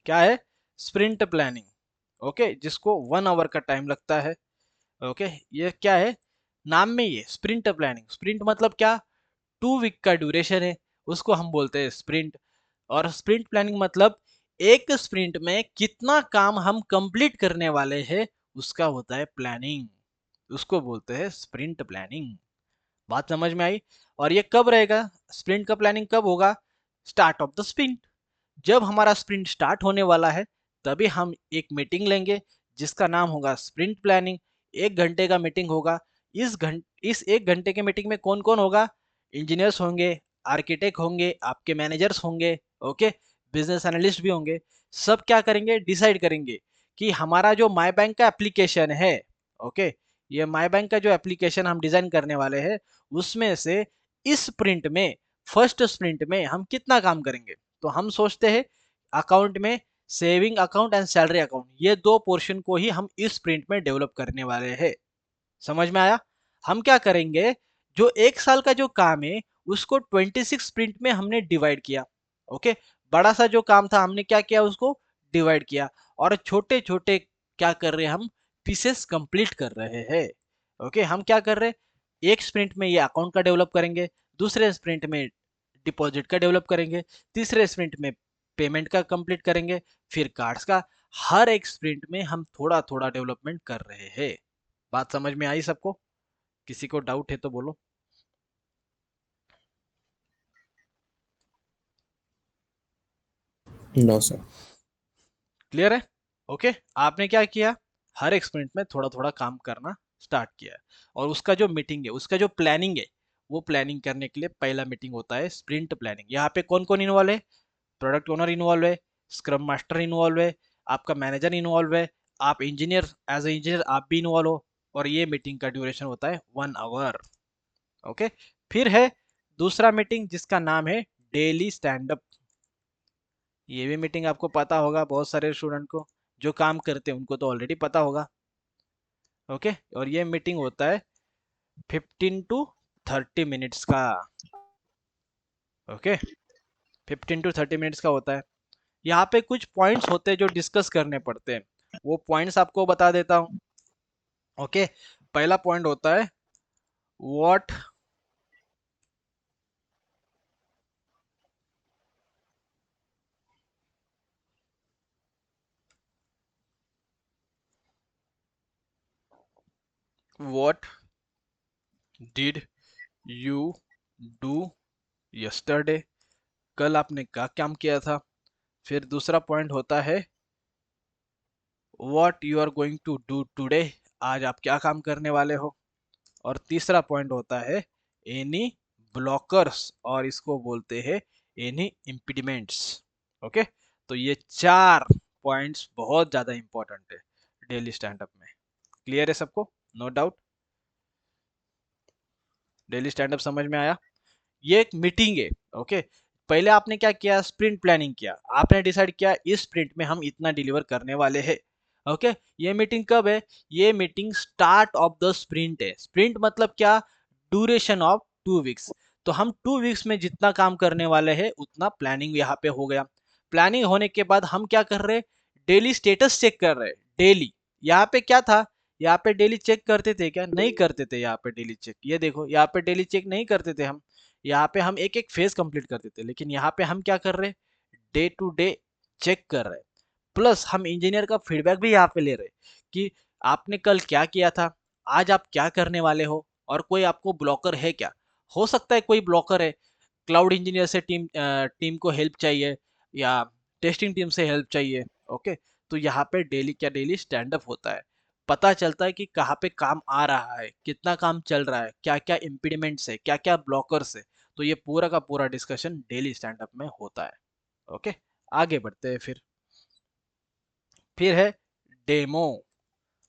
क्या है? Sprint planning. ओके, जिसको 1 आवर का टाइम लगता है। ओके, ये क्या है? नाम में ये स्प्रिंट प्लानिंग। स्प्रिंट मतलब क्या? 2 वीक का ड्यूरेशन है, उसको हम बोलते हैं स्प्रिंट। और स्प्रिंट प्लानिंग मतलब एक स्प्रिंट में कितना काम हम कंप्लीट करने वाले हैं उसका होता है प्लानिंग, उसको बोलते हैं स्प्रिंट प्लानिंग। बात समझ में आई? और ये कब रहेगा? स्प्रिंट का प्लानिंग कब होगा? Start of the sprint. जब हमारा स्प्रिंट स्टार्ट होने वाला है तभी हम एक मीटिंग लेंगे जिसका नाम होगा स्प्रिंट प्लानिंग। 1 घंटे का मीटिंग होगा। इस 1 घंटे के मीटिंग में कौन कौन होगा? इंजीनियर्स होंगे, आर्किटेक्ट होंगे, आपके मैनेजर्स होंगे, ओके, बिजनेस एनालिस्ट भी होंगे, सब क्या करेंगे, डिसाइड करेंगे कि हमारा जो माई बैंक का एप्लीकेशन है, ओके, ये माई बैंक का जो एप्लीकेशन हम डिजाइन करने वाले हैं उसमें से इस स्प्रिंट में, फर्स्ट स्प्रिंट में हम कितना काम करेंगे। तो हम सोचते हैं अकाउंट में saving account and salary account, ये दो पोर्शन को ही हम इस स्प्रिंट में डेवलप करने वाले हैं। समझ में आया? हम क्या करेंगे, जो एक साल का जो काम है उसको 26 स्प्रिंट में हमने डिवाइड किया, ओके, बड़ा सा जो काम था हमने क्या किया, उसको डिवाइड किया, और छोटे छोटे क्या कर रहे हैं, हम पीसेस कंप्लीट कर रहे हैं, ओके। हम क्या कर रहे हैं, एक स्प्रिंट में ये अकाउंट का डेवलप करेंगे, दूसरे स्प्रिंट में डिपॉजिट का डेवलप करेंगे, तीसरे स्प्रिंट में पेमेंट का कंप्लीट करेंगे, फिर कार्ड्स का। हर एक स्प्रिंट में हम थोड़ा थोड़ा डेवलपमेंट कर रहे हैं। बात समझ में आई सबको? किसी को डाउट है तो बोलो। No, sir. क्लियर है? ओके, आपने क्या किया, हर एक स्प्रिंट में थोड़ा थोड़ा काम करना स्टार्ट किया है, और उसका जो मीटिंग है, उसका जो प्लानिंग है, वो प्लानिंग करने के लिए पहला मीटिंग होता है स्प्रिंट प्लानिंग। यहाँ पे कौन कौन इन्वॉल्व है, प्रोडक्ट ओनर इन्वॉल्व है, स्क्रम मास्टर इन्वॉल्व है, आपका मैनेजर इन्वॉल्व है, आप इंजीनियर, एज ए इंजीनियर आप भी इन्वॉल्व हो, और ये मीटिंग का ड्यूरेशन होता है 1 आवर, ओके। फिर है दूसरा मीटिंग जिसका नाम है डेली स्टैंड अप। ये भी मीटिंग आपको पता होगा, बहुत सारे स्टूडेंट को जो काम करते हैं उनको तो ऑलरेडी पता होगा, ओके। और ये मीटिंग होता है 15 to 30 मिनट्स का, ओके, 15 to 30 मिनट्स का होता है। यहाँ पे कुछ पॉइंट्स होते हैं जो डिस्कस करने पड़ते हैं, वो पॉइंट्स आपको बता देता हूँ, ओके। पहला पॉइंट होता है what what did you do yesterday, कल आपने क्या काम किया था। फिर दूसरा पॉइंट होता है what you are going to do today, आज आप क्या काम करने वाले हो। और तीसरा पॉइंट होता है एनी ब्लॉकर्स, और इसको बोलते हैं एनी इम्पीडिमेंट्स, ओके। तो ये चार पॉइंट्स बहुत ज्यादा इंपॉर्टेंट है डेली स्टैंड अप में। क्लियर है सबको? No doubt? Daily stand up समझ में आया? ये एक मीटिंग है, ओके। पहले आपने क्या किया, स्प्रिंट प्लानिंग किया, आपने डिसाइड किया इस स्प्रिंट में हम इतना डिलीवर करने वाले हैं, ओके। ये मीटिंग कब है, ये meeting start of the sprint है। स्प्रिंट मतलब क्या, ड्यूरेशन ऑफ 2 वीक्स। तो हम 2 वीक्स में जितना काम करने वाले हैं उतना प्लानिंग यहाँ पे हो गया। प्लानिंग होने के बाद हम क्या कर रहे हैं, डेली स्टेटस चेक कर रहे हैं। डेली यहाँ पे क्या था, यहाँ पे डेली चेक करते थे क्या, नहीं करते थे। यहाँ पे डेली चेक, ये देखो यहाँ पे डेली चेक नहीं करते थे हम, यहाँ पे हम एक एक फेज कंप्लीट करते थे। लेकिन यहाँ पे हम क्या कर रहे हैं, डे टू डे चेक कर रहे हैं। प्लस हम इंजीनियर का फीडबैक भी यहाँ पे ले रहे हैं कि आपने कल क्या किया था, आज आप क्या करने वाले हो, और कोई आपको ब्लॉकर है क्या। हो सकता है कोई ब्लॉकर है, क्लाउड इंजीनियर से टीम को हेल्प चाहिए, या टेस्टिंग टीम से हेल्प चाहिए, ओके। तो यहाँ पे डेली क्या, डेली स्टैंड अप होता है, पता चलता है कि कहाँ पे काम आ रहा है, कितना काम चल रहा है, क्या क्या इम्पीडिमेंट्स है, क्या क्या ब्लॉकर्स है। तो ये पूरा का पूरा डिस्कशन डेली स्टैंड अप में होता है, ओके। आगे बढ़ते हैं फिर है डेमो,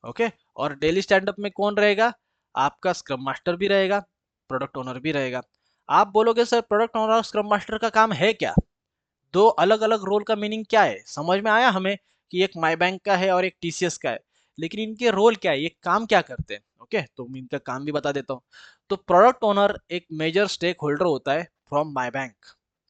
ओके। और डेली स्टैंड अप में कौन रहेगा, आपका स्क्रम मास्टर भी रहेगा, प्रोडक्ट ओनर भी रहेगा। आप बोलोगे सर प्रोडक्ट ओनर और स्क्रम मास्टर का काम है क्या, दो अलग अलग रोल का मीनिंग क्या है। समझ में आया हमें कि एक माई बैंक का है और एक टीसीएस का है, लेकिन इनके रोल क्या है, ये काम क्या करते हैं, ओके। तो मैं इनका काम भी बता देता हूँ। तो प्रोडक्ट ओनर एक मेजर स्टेक होल्डर होता है फ्रॉम माई बैंक,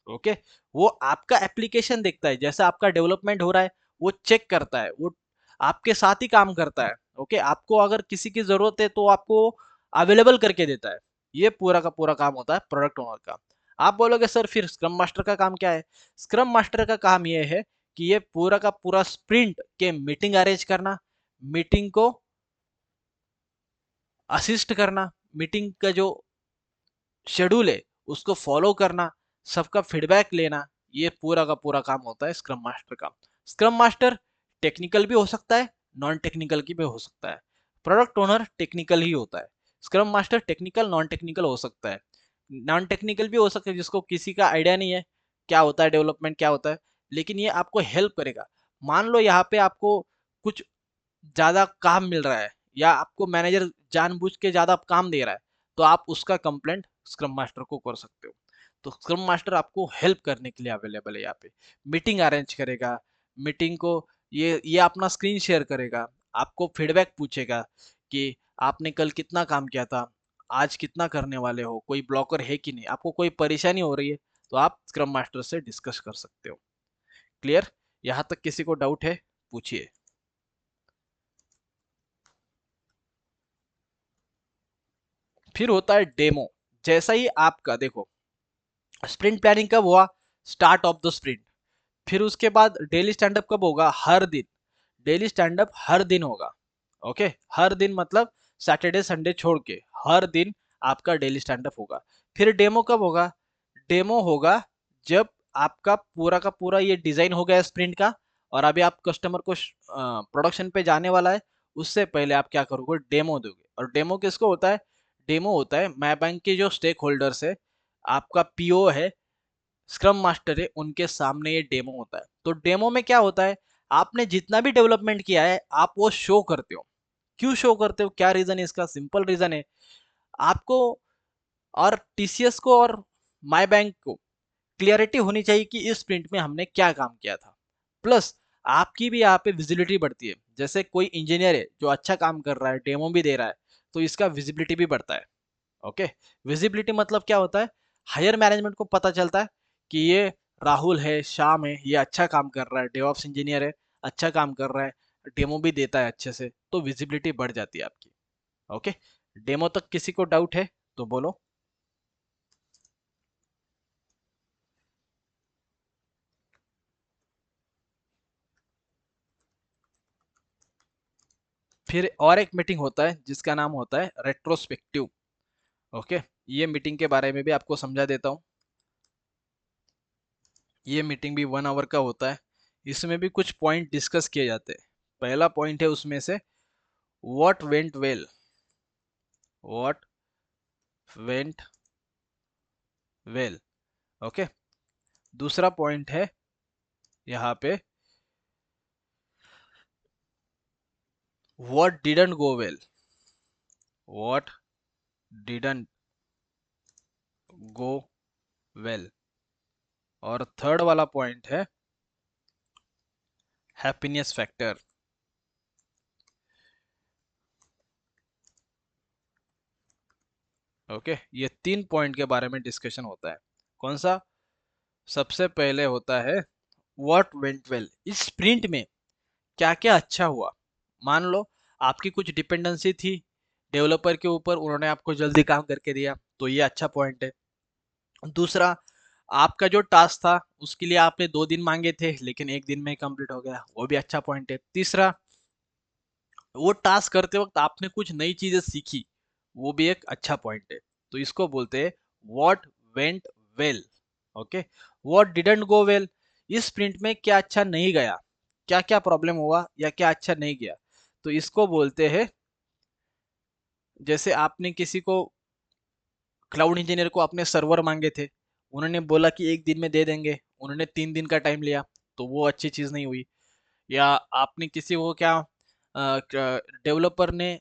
ओके। वो आपका एप्लीकेशन देखता है, जैसे आपका डेवलपमेंट हो रहा है वो चेक करता है, वो आपके साथ ही काम करता है, ओके। आपको अगर किसी की जरूरत है तो आपको अवेलेबल करके देता है। ये पूरा का पूरा काम होता है प्रोडक्ट ओनर का। आप बोलोगे सर फिर स्क्रम मास्टर का काम क्या है। स्क्रम मास्टर का काम ये है कि ये पूरा का पूरा स्प्रिंट के मीटिंग अरेंज करना, मीटिंग को असिस्ट करना, मीटिंग का जो शेड्यूल है उसको फॉलो करना, सबका फीडबैक लेना, ये पूरा का पूरा काम होता है स्क्रम मास्टर का। स्क्रम मास्टर टेक्निकल भी हो सकता है, नॉन टेक्निकल की भी हो सकता है। प्रोडक्ट ओनर टेक्निकल ही होता है, scrum master technical non technical हो सकता है। नॉन टेक्निकल भी हो सकता है जिसको किसी का आइडिया नहीं है क्या होता है डेवलपमेंट क्या होता है, लेकिन ये आपको हेल्प करेगा। मान लो यहाँ पे आपको कुछ ज़्यादा काम मिल रहा है या आपको मैनेजर जानबूझ के ज़्यादा काम दे रहा है, तो आप उसका कंप्लेंट स्क्रम मास्टर को कर सकते हो। तो स्क्रम मास्टर आपको हेल्प करने के लिए अवेलेबल है यहाँ पे। मीटिंग अरेंज करेगा, मीटिंग को ये अपना स्क्रीन शेयर करेगा, आपको फीडबैक पूछेगा कि आपने कल कितना काम किया था, आज कितना करने वाले हो, कोई ब्लॉकर है कि नहीं, आपको कोई परेशानी हो रही है तो आप स्क्रम मास्टर से डिस्कस कर सकते हो। क्लियर? यहाँ तक किसी को डाउट है? पूछिए। फिर होता है डेमो। जैसा ही आपका देखो स्प्रिंट प्लानिंग कब हुआ? Start of the sprint. फिर उसके बाद डेली स्टैंडअप कब होगा? हर दिन। डेली स्टैंडअप हर दिन होगा। ओके, हर दिन मतलब सैटरडे संडे छोड़ के हर दिन आपका डेली स्टैंडअप होगा। फिर डेमो कब होगा? डेमो होगा जब आपका पूरा का पूरा ये डिजाइन हो गया स्प्रिंट का और अभी आप कस्टमर को प्रोडक्शन पे जाने वाला है, उससे पहले आप क्या करोगे? डेमो दोगे। और डेमो किसको होता है? डेमो होता है मैं बैंक के जो स्टेक होल्डर्स है, आपका पीओ है, स्क्रम मास्टर है, उनके सामने ये डेमो होता है। तो डेमो में क्या होता है? आपने जितना भी डेवलपमेंट किया है आप वो शो करते हो। क्यों शो करते हो? क्या रीजन है इसका? सिंपल रीजन है, आपको और टीसीएस को और माई बैंक को क्लियरिटी होनी चाहिए कि इस स्प्रिंट में हमने क्या काम किया था। प्लस आपकी भी यहाँ पे विजिबिलिटी बढ़ती है। जैसे कोई इंजीनियर है जो अच्छा काम कर रहा है, डेमो भी दे रहा है, तो इसका विजिबिलिटी भी बढ़ता है। ओके, विजिबिलिटी मतलब क्या होता है? हायर मैनेजमेंट को पता चलता है कि ये राहुल है, श्याम है, ये अच्छा काम कर रहा है, डेवऑप्स इंजीनियर है, अच्छा काम कर रहा है, डेमो भी देता है अच्छे से, तो विजिबिलिटी बढ़ जाती है आपकी। ओके, डेमो तक किसी को डाउट है तो बोलो। फिर और एक मीटिंग होता है जिसका नाम होता है रेट्रोस्पेक्टिव। ओके, ये मीटिंग के बारे में भी आपको समझा देता हूँ। ये मीटिंग भी 1 आवर का होता है। इसमें भी कुछ पॉइंट डिस्कस किए जाते हैं। पहला पॉइंट है उसमें से what went well, what went well. Okay, दूसरा पॉइंट है यहाँ पे what didn't go well, what didn't go well. और थर्ड वाला पॉइंट है हैप्पीनेस फैक्टर। ओके, ये 3 पॉइंट के बारे में डिस्कशन होता है। कौन सा? सबसे पहले होता है व्हाट वेंट वेल। इस स्प्रिंट में क्या क्या अच्छा हुआ। मान लो आपकी कुछ डिपेंडेंसी थी डेवलपर के ऊपर, उन्होंने आपको जल्दी काम करके दिया, तो ये अच्छा पॉइंट है। दूसरा, आपका जो टास्क था उसके लिए आपने 2 दिन मांगे थे लेकिन 1 दिन में कंप्लीट हो गया, वो भी अच्छा पॉइंट है। तीसरा, वो टास्क करते वक्त आपने कुछ नई चीजें सीखी, वो भी एक अच्छा पॉइंट है। तो इसको बोलते हैं what went well. Okay, what didn't go well. इस स्प्रिंट में क्या अच्छा नहीं गया, क्या क्या प्रॉब्लम हुआ या क्या अच्छा नहीं गया, तो इसको बोलते हैं, जैसे आपने किसी को क्लाउड इंजीनियर को अपने सर्वर मांगे थे, उन्होंने बोला कि 1 दिन में दे देंगे, उन्होंने 3 दिन का टाइम लिया, तो वो अच्छी चीज नहीं हुई। या आपने किसी को क्या डेवलपर ने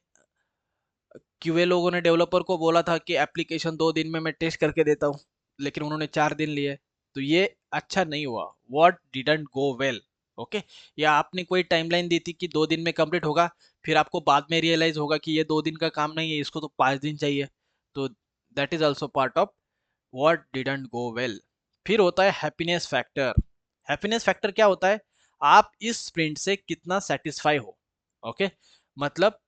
क्यूए लोगों ने डेवलपर को बोला था कि एप्लीकेशन 2 दिन में मैं टेस्ट करके देता हूँ, लेकिन उन्होंने 4 दिन लिए, तो ये अच्छा नहीं हुआ। What didn't go well. Okay, या आपने कोई टाइमलाइन दी थी कि 2 दिन में कंप्लीट होगा, फिर आपको बाद में रियलाइज होगा कि ये 2 दिन का काम नहीं है, इसको तो 5 दिन चाहिए, तो that is also part of what didn't go well. फिर होता है हैप्पीनेस फैक्टर। हैप्पीनेस फैक्टर क्या होता है? आप इस स्प्रिंट से कितना सेटिस्फाई हो। ओके, मतलब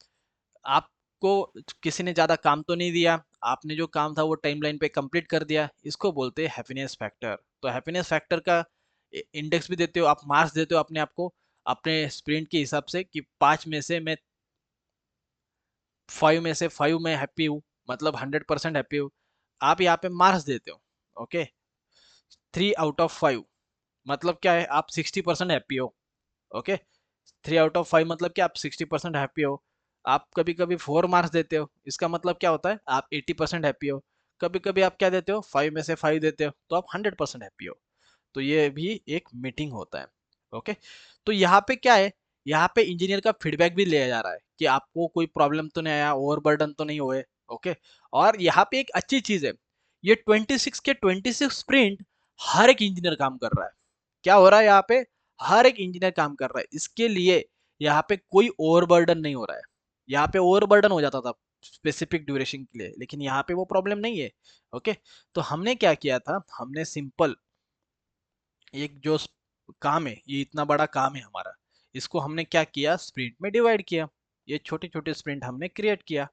आपको किसी ने ज्यादा काम तो नहीं दिया, आपने जो काम था वो टाइमलाइन पे कंप्लीट कर दिया, इसको बोलते हैं हैप्पीनेस फैक्टर। तो हैप्पीनेस फैक्टर का इंडेक्स भी देते हो आप, मार्क्स देते हो अपने आप को अपने स्प्रिंट के हिसाब से कि 5 में से मैं 5 में से 5 में हैप्पी हूँ, मतलब 100% हैप्पी हूँ, आप यहाँ पे मार्क्स देते हो। ओके, 3 आउट ऑफ 5 मतलब क्या है? आप 60% हैप्पी हो। ओके, 3 आउट ऑफ 5 मतलब कि आप 60% हैप्पी हो। आप कभी कभी 4 मार्क्स देते हो, इसका मतलब क्या होता है? आप 80% हैप्पी हो। कभी कभी आप क्या देते हो, 5 में से 5 देते हो, तो आप 100% हैप्पी हो। तो ये भी एक मीटिंग होता है। ओके, तो यहाँ पे क्या है, यहाँ पे इंजीनियर का फीडबैक भी लिया जा रहा है कि आपको कोई प्रॉब्लम तो नहीं आया, ओवरबर्डन तो नहीं हुए। ओके, और यहाँ पे एक अच्छी चीज है, ये 26 के 26 स्प्रिंट हर एक इंजीनियर काम कर रहा है। क्या हो रहा है यहाँ पे, हर एक इंजीनियर काम कर रहा है, इसके लिए यहाँ पे कोई ओवरबर्डन नहीं हो रहा है। यहाँ पे ओवरबर्डन हो जाता था स्पेसिफिक ड्यूरेशन के लिए, लेकिन यहाँ पे वो प्रॉब्लम नहीं है। ओके, तो हमने क्या किया था, हमने सिंपल एक जो काम है, ये इतना बड़ा काम है हमारा, इसको हमने क्या किया, स्प्रिंट में डिवाइड किया। ये छोटे छोटे स्प्रिंट हमने क्रिएट किया।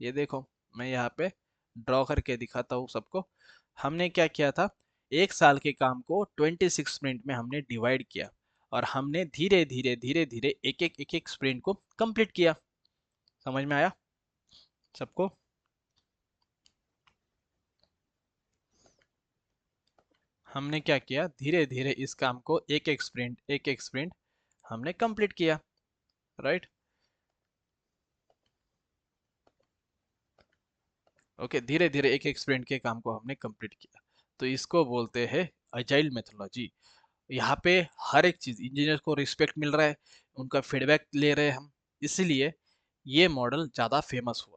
ये देखो, मैं यहाँ पे ड्रॉ करके दिखाता हूँ सबको। हमने क्या किया था, 1 साल के काम को 26 स्प्रिंट में हमने डिवाइड किया, और हमने धीरे धीरे धीरे धीरे एक एक स्प्रिंट को कंप्लीट किया। समझ में आया सबको? हमने क्या किया, धीरे धीरे इस काम को एक एक स्प्रिंट हमने कंप्लीट किया, राइट? ओके, धीरे धीरे एक एक स्प्रिंट के काम को हमने कंप्लीट किया, तो इसको बोलते हैं अजाइल मेथोडोलॉजी। यहाँ पे हर एक चीज इंजीनियर को रिस्पेक्ट मिल रहा है, उनका फीडबैक ले रहे हैं हम, इसलिए ये मॉडल ज्यादा फेमस हुआ।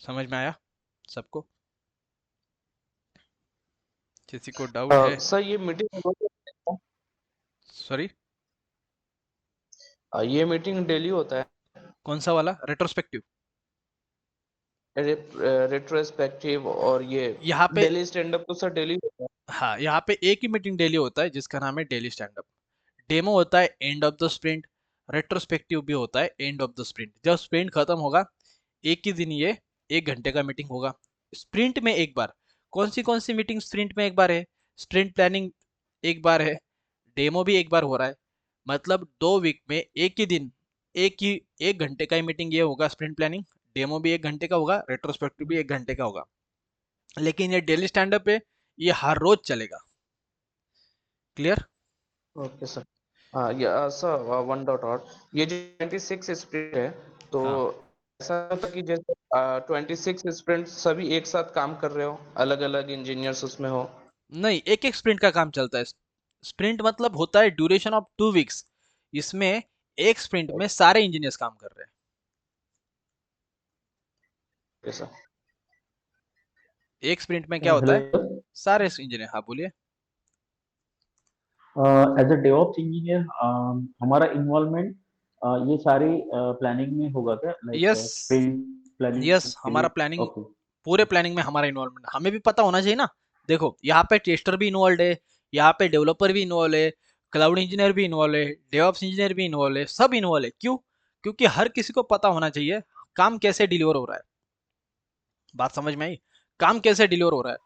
समझ में आया सबको? किसी को डाउट है? सर ये मीटिंग सॉरी, ये मीटिंग डेली होता है? कौन सा वाला, रेट्रोस्पेक्टिव? रेट्रोस्पेक्टिव और ये यहाँ पे, डेली स्टैंड अप तो सर डेली होता है? हाँ, यहाँ पे एक ही मीटिंग डेली होता है जिसका नाम है डेली स्टैंड अप। डेमो होता है end of the sprint, retrospective भी होता है एंड ऑफ द स्प्रिंट। जब स्प्रिंट खत्म होगा, एक ही दिन ये 1 घंटे का मीटिंग होगा, स्प्रिंट में एक बार। कौन सी मीटिंग स्प्रिंट में एक बार है, स्प्रिंट प्लानिंग एक बार है, डेमो भी एक बार हो रहा है। मतलब 2 वीक में एक ही दिन, एक ही 1 घंटे का ही मीटिंग ये होगा स्प्रिंट प्लानिंग, डेमो भी 1 घंटे का होगा, रेट्रोस्पेक्टिव भी 1 घंटे का होगा। लेकिन ये डेली स्टैंड अप है, ये हर रोज चलेगा। क्लियर? Okay sir. हाँ ये सर वन डॉट और ये जो 26 स्प्रिंट है, तो हाँ, ऐसा होता है कि जैसे 26 स्प्रिंट सभी एक साथ काम कर रहे हो, अलग अलग इंजीनियर्स उसमें हो? नहीं, एक एक स्प्रिंट का काम चलता है। स्प्रिंट मतलब होता है ड्यूरेशन ऑफ 2 वीक्स, इसमें एक स्प्रिंट में सारे इंजीनियर्स काम कर रहे हैं। Okay sir. एक स्प्रिंट में क्या होता है, हेलो। सारे इंजीनियर, हाँ बोलिए। एज अ डेवऑप्स इंजीनियर हमारा इन्वॉल्वमेंट ये सारी प्लानिंग में होगा क्या, like yes, sprint planning yes, के हमारा लिए? Planning, okay. पूरे प्लानिंग में हमारा इन्वॉल्वमेंट हमें भी पता होना चाहिए ना। देखो, यहाँ पे टेस्टर भी इन्वॉल्व है, यहाँ पे डेवलपर भी इन्वॉल्व है, क्लाउड इंजीनियर भी इन्वॉल्व है, डेवऑप्स इंजीनियर भी इन्वॉल्व है, सब इन्वॉल्व है। क्यों? क्योंकि हर किसी को पता होना चाहिए काम कैसे डिलीवर हो रहा है। बात समझ में आई? काम कैसे डिलीवर हो रहा है।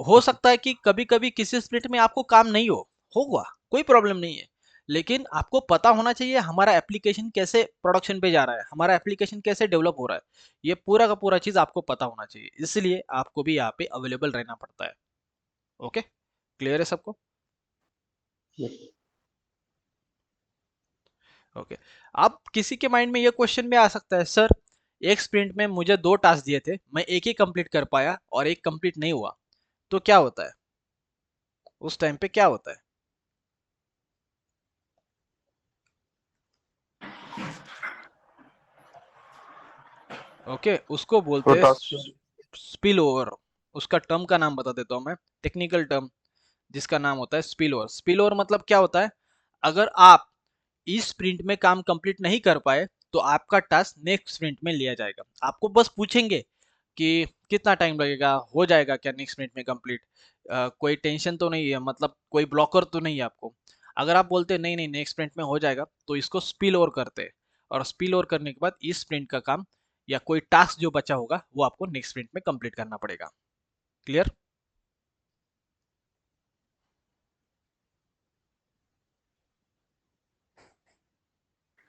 हो सकता है कि कभी कभी किसी स्प्रिंट में आपको काम नहीं होगा, कोई प्रॉब्लम नहीं है, लेकिन आपको पता होना चाहिए हमारा एप्लीकेशन कैसे प्रोडक्शन पे जा रहा है, हमारा एप्लीकेशन कैसे डेवलप हो रहा है। ये पूरा का पूरा चीज आपको पता होना चाहिए, इसलिए आपको भी यहाँ पे अवेलेबल रहना पड़ता है। ओके, क्लियर है सबको? यस। ओके, अब किसी के माइंड में ये क्वेश्चन भी आ सकता है, सर एक स्प्रिंट में मुझे 2 टास्क दिए थे, मैं एक ही कंप्लीट कर पाया और एक कंप्लीट नहीं हुआ, तो क्या होता है उस टाइम पे, क्या होता है? ओके, उसको बोलते हैं स्पिल ओवर। उसका टर्म का नाम बता देता हूँ मैं, टेक्निकल टर्म जिसका नाम होता है स्पिल ओवर। स्पिल ओवर मतलब क्या होता है, अगर आप इस स्प्रिंट में काम कंप्लीट नहीं कर पाए, तो आपका टास्क नेक्स्ट स्प्रिंट में लिया जाएगा। आपको बस पूछेंगे कि कितना टाइम लगेगा, हो जाएगा क्या नेक्स्ट स्प्रिंट में कंप्लीट, कोई टेंशन तो नहीं है, मतलब कोई ब्लॉकर तो नहीं है आपको। अगर आप बोलते हैं नहीं नहीं नेक्स्ट स्प्रिंट में हो जाएगा, तो इसको स्पिल ओवर करते हैं, और स्पिल ओवर करने के बाद इस स्प्रिंट का काम या कोई टास्क जो बचा होगा वो आपको नेक्स्ट स्प्रिंट में कंप्लीट करना पड़ेगा। क्लियर?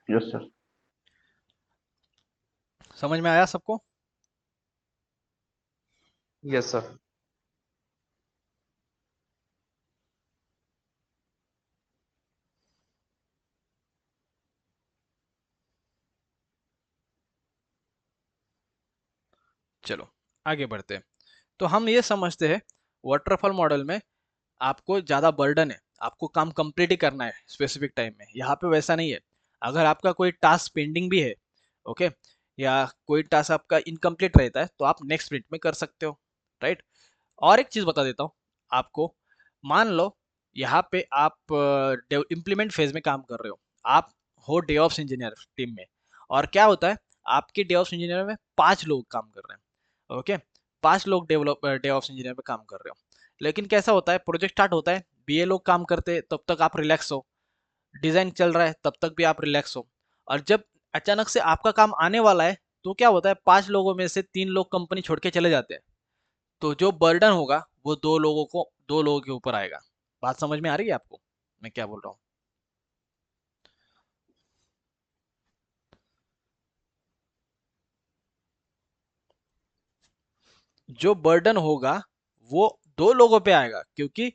Yes sir. समझ में आया सबको? Yes sir. चलो, आगे बढ़ते हैं। तो हम ये समझते हैं वाटरफॉल मॉडल में आपको ज़्यादा बर्डन है, आपको काम कंप्लीट ही करना है स्पेसिफिक टाइम में। यहाँ पे वैसा नहीं है। अगर आपका कोई टास्क पेंडिंग भी है, ओके, या कोई टास्क आपका इनकम्प्लीट रहता है, तो आप नेक्स्ट स्प्रिंट में कर सकते हो, राइट। और एक चीज़ बता देता हूँ आपको। मान लो यहाँ पे आप इम्प्लीमेंट फेज में काम कर रहे हो, आप हो डेवऑप्स इंजीनियर टीम में, और क्या होता है, आपके डेवऑप्स इंजीनियर में 5 लोग काम कर रहे हैं, ओके, 5 लोग डेवऑप्स इंजीनियर में काम कर रहे हो। लेकिन कैसा होता है, प्रोजेक्ट स्टार्ट होता है, बीए लोग काम करते हैं, तब तक आप रिलैक्स हो, डिजाइन चल रहा है तब तक भी आप रिलैक्स हो, और जब अचानक से आपका काम आने वाला है, तो क्या होता है, 5 लोगों में से 3 लोग कंपनी छोड़ के चले जाते हैं। तो जो बर्डन होगा वो 2 लोगों के ऊपर आएगा। बात समझ में आ रही है आपको मैं क्या बोल रहा हूँ? जो बर्डन होगा वो 2 लोगों पे आएगा, क्योंकि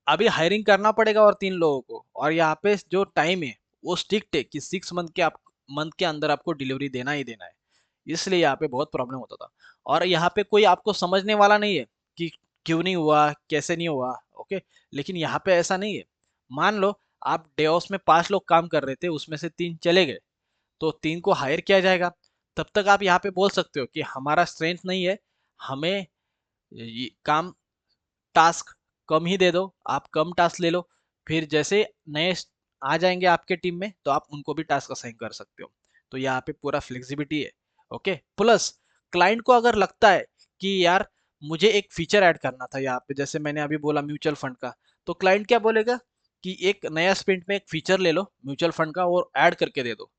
अभी हायरिंग करना पड़ेगा और 3 लोगों को, और यहाँ पे जो टाइम है वो स्ट्रिक्ट है कि 6 मंथ के अंदर आपको डिलीवरी देना ही देना है। इसलिए यहाँ पे बहुत प्रॉब्लम होता था, और यहाँ पे कोई आपको समझने वाला नहीं है कि क्यों नहीं हुआ, कैसे नहीं हुआ, ओके। लेकिन यहाँ पे ऐसा नहीं है। मान लो आप डेवॉप्स में 5 लोग काम कर रहे थे, उसमें से 3 चले गए, तो 3 को हायर किया जाएगा। तब तक आप यहाँ पे बोल सकते हो कि हमारा स्ट्रेंथ नहीं है, हमें ये काम टास्क कम ही दे दो, आप कम टास्क ले लो। फिर जैसे नए आ जाएंगे आपके टीम में, तो आप उनको भी टास्क असाइन कर सकते हो। तो यहाँ पे पूरा फ्लेक्सिबिलिटी है, ओके। प्लस क्लाइंट को अगर लगता है कि यार मुझे एक फीचर ऐड करना था यहाँ पे, जैसे मैंने अभी बोला म्यूचुअल फंड का, तो क्लाइंट क्या बोलेगा कि एक नया स्प्रिंट में एक फीचर ले लो म्यूचुअल फंड का और ऐड करके दे दो।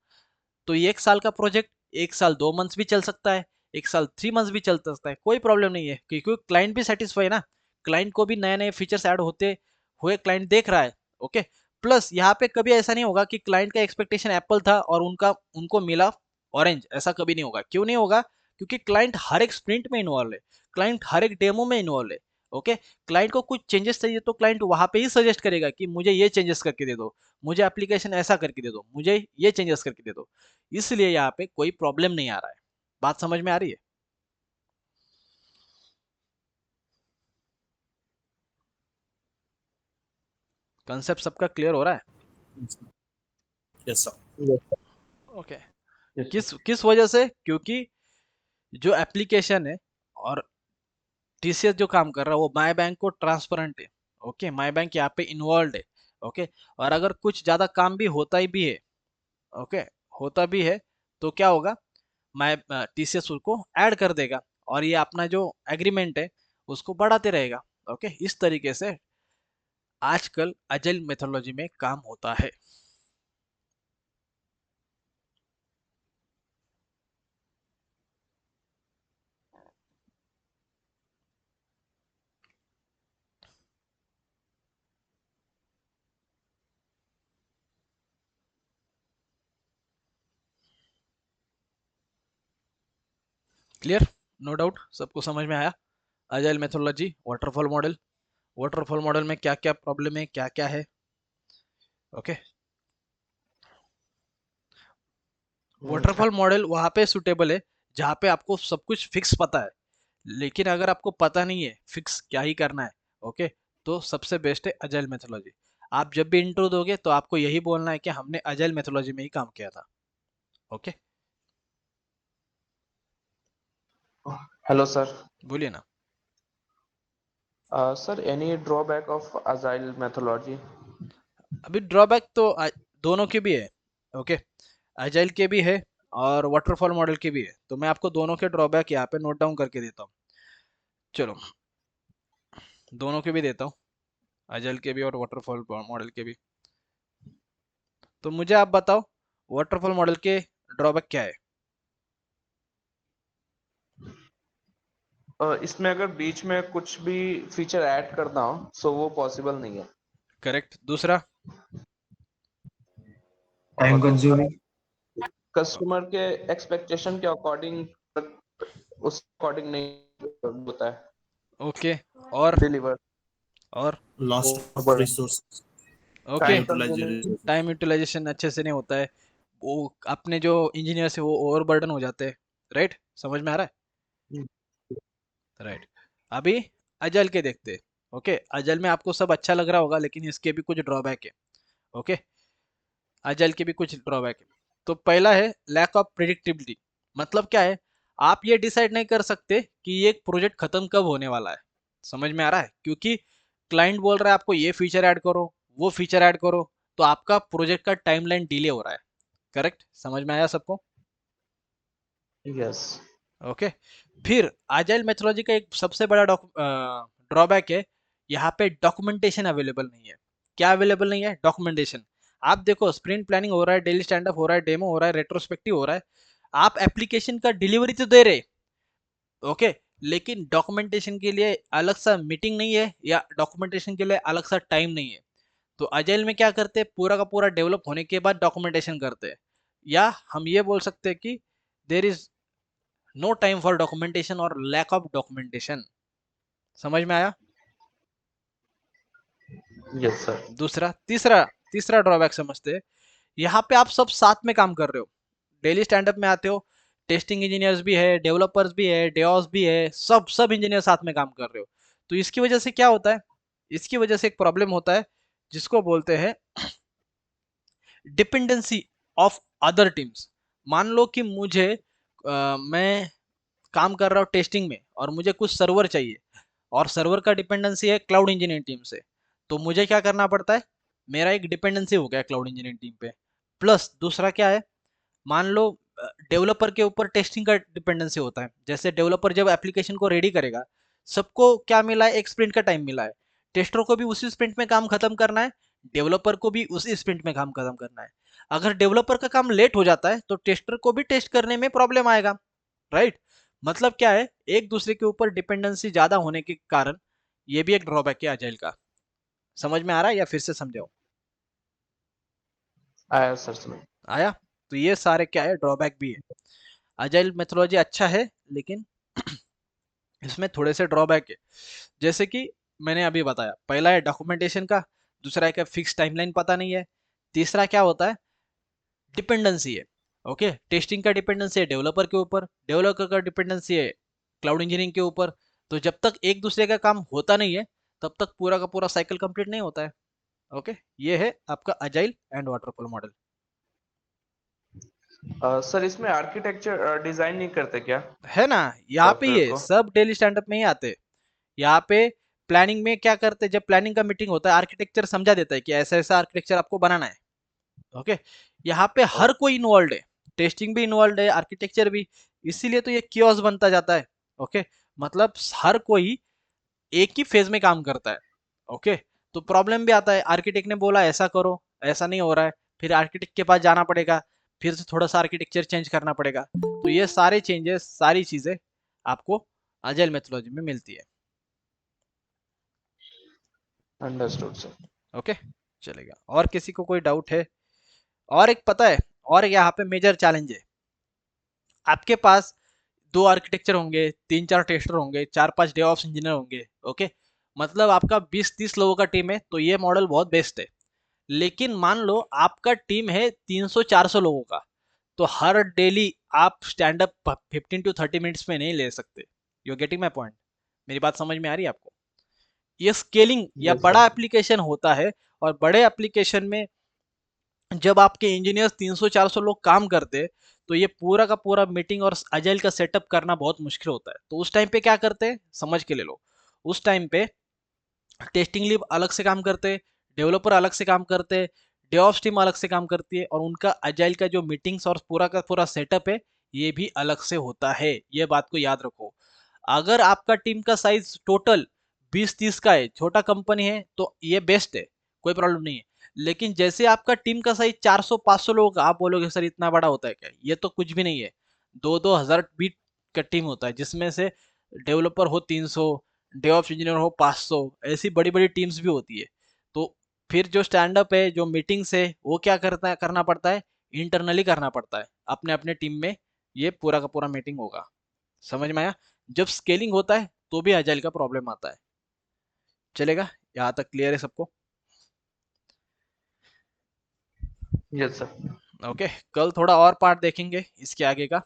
तो ये 1 साल का प्रोजेक्ट 1 साल 2 मंथ्स भी चल सकता है, 1 साल 3 मंथ्स भी चल सकता है, कोई प्रॉब्लम नहीं है, क्योंकि क्लाइंट भी सेटिस्फाई है ना। क्लाइंट को भी नए नए फीचर्स ऐड होते हुए क्लाइंट देख रहा है, ओके। प्लस यहाँ पे कभी ऐसा नहीं होगा कि क्लाइंट का एक्सपेक्टेशन एप्पल था और उनको मिला ऑरेंज, ऐसा कभी नहीं होगा। क्यों नहीं होगा? क्योंकि क्लाइंट हर एक स्प्रिंट में इन्वॉल्व है, क्लाइंट हर एक डेमो में इन्वॉल्व है, ओके। क्लाइंट को कुछ चेंजेस चाहिए तो क्लाइंट वहां पे ही सजेस्ट करेगा कि मुझे ये चेंजेस करके दे दो, मुझे एप्लीकेशन ऐसा करके दे दो, मुझे ये चेंजेस करके दे दो। इसलिए यहाँ पे कोई प्रॉब्लम नहीं आ रहा है। बात समझ में आ रही है? कंसेप्ट सबका क्लियर हो रहा है? Yes, sir. Okay. Yes, sir. किस वजह से? क्योंकि जो एप्लीकेशन है और टीसीएस जो काम कर रहा है वो माई बैंक को ट्रांसपेरेंट है, ओके। माई बैंक यहाँ पे इन्वॉल्व है, ओके। और अगर कुछ ज्यादा काम भी होता ही भी है, ओके, होता भी है, तो क्या होगा, माई टीसीएस उसको ऐड कर देगा, और ये अपना जो एग्रीमेंट है उसको बढ़ाते रहेगा, ओके। इस तरीके से आजकल अजाइल मेथोडोलॉजी में काम होता है। क्लियर? नो डाउट सबको समझ में आया? अजाइल मेथोडोलॉजी, वाटरफॉल मॉडल में क्या क्या प्रॉब्लम है, क्या क्या है, ओके। वाटरफॉल मॉडल वहां पे सुटेबल है जहाँ पे आपको सब कुछ फिक्स पता है। लेकिन अगर आपको पता नहीं है फिक्स क्या ही करना है, ओके, तो सबसे बेस्ट है अजाइल मेथोडोलॉजी। आप जब भी इंट्रो दोगे तो आपको यही बोलना है कि हमने अजाइल मेथोडोलॉजी में ही काम किया था, ओके। Hello sir. बोलिए ना। Sir, any drawback of agile methodology? अभी ड्रॉबैक तो दोनों के भी है, ओके। अजाइल के भी है और वाटरफॉल मॉडल के भी है, तो मैं आपको दोनों के ड्रॉबैक यहाँ पे नोट डाउन करके देता हूँ। चलो, दोनों के भी देता हूँ, अजाइल के भी और वाटरफॉल मॉडल के भी। तो मुझे आप बताओ वाटरफॉल मॉडल के ड्रॉबैक क्या है? इसमें अगर बीच में कुछ भी फीचर ऐड करना हो तो वो पॉसिबल नहीं है। करेक्ट। दूसरा? Time consuming. कस्टमर के एक्सपेक्टेशन के अकॉर्डिंग, उस अकॉर्डिंग नहीं होता है ओके। और डिलीवर। और Loss of बड़ा resources, okay. Time time consuming. utilization. Time utilization अच्छे से नहीं होता है, वो अपने जो इंजीनियर है वो ओवर बर्डन हो जाते हैं, राइट? समझ में आ रहा है? राइट। अभी अजल के देखते हैं। ओके, अजल में आपको सब अच्छा लग रहा होगा, लेकिन इसके भी कुछ ड्रॉबैक है। ओके, अजल के भी कुछ ड्रॉबैक है। तो पहला है लैक ऑफ प्रिडिक्टिबिलिटी। मतलब क्या है, आप ये डिसाइड नहीं कर सकते कि ये प्रोजेक्ट खत्म कब होने वाला है। समझ में आ रहा है? क्योंकि क्लाइंट बोल रहा है आपको ये फीचर ऐड करो, वो फीचर ऐड करो, तो आपका प्रोजेक्ट का टाइमलाइन डिले हो रहा है। करेक्ट? समझ में आया सबको? यस। ओके। फिर आजाइल मेथोडोलॉजी का एक सबसे बड़ा ड्रॉबैक है, यहाँ पे डॉक्यूमेंटेशन अवेलेबल नहीं है। क्या अवेलेबल नहीं है? डॉक्यूमेंटेशन। आप देखो, स्प्रिंट प्लानिंग हो रहा है, डेली स्टैंड अप हो रहा है, डेमो हो रहा है, रेट्रोस्पेक्टिव हो रहा है, आप एप्लीकेशन का डिलीवरी तो दे रहे, ओके, लेकिन डॉक्यूमेंटेशन के लिए अलग सा मीटिंग नहीं है, या डॉक्यूमेंटेशन के लिए अलग सा टाइम नहीं है। तो अजाइल में क्या करते हैं, पूरा का पूरा डेवलप होने के बाद डॉक्यूमेंटेशन करते हैं, या हम ये बोल सकते हैं कि there is no time for documentation और लैक ऑफ डॉक्यूमेंटेशन। समझ में आया? Yes sir. दूसरा, तीसरा तीसरा ड्रॉबैक समझते हैं। यहाँ पे आप सब साथ में काम कर रहे हो, डेली स्टैंड अप में आते हो, टेस्टिंग इंजीनियर्स भी है, डेवलपर्स भी है, डेवॉप्स भी है, सब इंजीनियर साथ में काम कर रहे हो। तो इसकी वजह से क्या होता है, इसकी वजह से एक प्रॉब्लम होता है जिसको बोलते हैं डिपेंडेंसी ऑफ अदर टीम्स। मान लो कि मैं काम कर रहा हूँ टेस्टिंग में, और मुझे कुछ सर्वर चाहिए, और सर्वर का डिपेंडेंसी है क्लाउड इंजीनियरिंग टीम से। तो मुझे क्या करना पड़ता है, मेरा एक डिपेंडेंसी हो गया क्लाउड इंजीनियरिंग टीम पे। प्लस दूसरा क्या है, मान लो डेवलपर के ऊपर टेस्टिंग का डिपेंडेंसी होता है। जैसे डेवलपर जब एप्लीकेशन को रेडी करेगा, सबको क्या मिला है, एक स्प्रिंट का टाइम मिला है। टेस्टर को भी उसी स्प्रिंट में काम खत्म करना है, डेवलपर को भी उसी स्प्रिंट में काम खत्म करना है। अगर डेवलपर का काम लेट हो जाता है तो टेस्टर को भी टेस्ट करने में प्रॉब्लम आएगा। राइट? मतलब क्या है, एक दूसरे के ऊपर डिपेंडेंसी ज्यादा होने के कारण ये भी एक ड्रॉबैक है अजाइल का। समझ में आ रहा है या फिर से समझाओ? आया सर समझ। आया? तो ये सारे क्या है, ड्रॉबैक भी है। अजाइल मेथोडोलॉजी अच्छा है, लेकिन इसमें थोड़े से ड्रॉबैक है। जैसे कि मैंने अभी बताया, पहला है डॉक्यूमेंटेशन का, दूसरा है कि फिक्स टाइमलाइन पता नहीं है, तीसरा क्या होता है, डिपेंडेंसी है। ओके, टेस्टिंग का डिपेंडेंसी है डेवलपर के ऊपर, डेवलपर का डिपेंडेंसी है क्लाउड इंजीनियरिंग के ऊपर। तो जब तक एक दूसरे का काम होता नहीं है, तब तक पूरा का पूरा साइकिल कंप्लीट नहीं होता है। ओके, ये है आपका agile and waterfall model. Sir इसमें आर्किटेक्चर डिजाइन नहीं करते क्या है ना, यहाँ पे सॉफ्टवेयर ये को? सब डेली स्टैंडअप में ही आते हैं। यहाँ पे प्लानिंग में क्या करते हैं, जब प्लानिंग का मीटिंग होता है, आर्किटेक्चर समझा देता है कि ऐसा ऐसा आर्किटेक्चर आपको बनाना है। ओके, यहाँ पे हर कोई इन्वॉल्व है, टेस्टिंग भी इन्वॉल्व है, आर्किटेक्चर भी। इसीलिए तो ये कियोस बनता जाता है। ओके, मतलब हर कोई एक ही फेज में काम करता है। ओके, तो प्रॉब्लम भी आता है, आर्किटेक्ट ने बोला ऐसा करो, ऐसा नहीं हो रहा है, फिर आर्किटेक्ट के पास जाना पड़ेगा, फिर से थोड़ा सा आर्किटेक्चर चेंज करना पड़ेगा। तो ये सारे चेंजेस, सारी चीजें आपको अजाइल मेथोडोलॉजी में मिलती है। Understood sir. ओके, चलेगा। और किसी को कोई डाउट है? और एक पता है, और यहाँ पे मेजर चैलेंज है, आपके पास दो आर्किटेक्चर होंगे, तीन चार टेस्टर होंगे, चार पांच डेवऑप्स इंजीनियर होंगे। ओके, मतलब आपका 20-30 लोगों का टीम है, तो ये मॉडल बहुत बेस्ट है। लेकिन मान लो आपका टीम है 300-400 लोगों का, तो हर डेली आप स्टैंड अप 15 to 30 मिनट्स में नहीं ले सकते। You getting my point? मेरी बात समझ में आ रही है आपको? ये स्केलिंग या यस बड़ा सर। एप्लीकेशन होता है, और बड़े एप्लीकेशन में जब आपके इंजीनियर्स 300-400 लोग काम करते, तो ये पूरा का पूरा मीटिंग और अजाइल का सेटअप करना बहुत मुश्किल होता है। तो उस टाइम पे क्या करते हैं, समझ के ले लो। उस टाइम पे टेस्टिंग लीड अलग से काम करते, डेवलपर अलग से काम करते, डेवऑप्स टीम अलग से काम करती है, और उनका अजाइल का जो मीटिंग्स और पूरा का पूरा सेटअप है, ये भी अलग से होता है। ये बात को याद रखो। अगर आपका टीम का साइज टोटल 20-30 का है, छोटा कंपनी है, तो ये बेस्ट है, कोई प्रॉब्लम नहीं है। लेकिन जैसे आपका टीम का साइज 400-500 लोगों का, आप बोलोगे सर इतना बड़ा होता है क्या? ये तो कुछ भी नहीं है। 2-2 हजार बीट का टीम होता है, जिसमें से डेवलपर हो 300, डेवऑप्स इंजीनियर हो 500, ऐसी बड़ी बड़ी टीम्स भी होती है। तो फिर जो स्टैंड अप है, जो मीटिंग्स है, वो क्या करना पड़ता है, इंटरनली करना पड़ता है अपने अपने टीम में। ये पूरा का पूरा मीटिंग होगा। समझ में आया? जब स्केलिंग होता है तो भी अजाइल का प्रॉब्लम आता है। चलेगा? यहाँ तक क्लियर है सबको? Yes sir. ओके, कल थोड़ा और पार्ट देखेंगे इसके आगे का।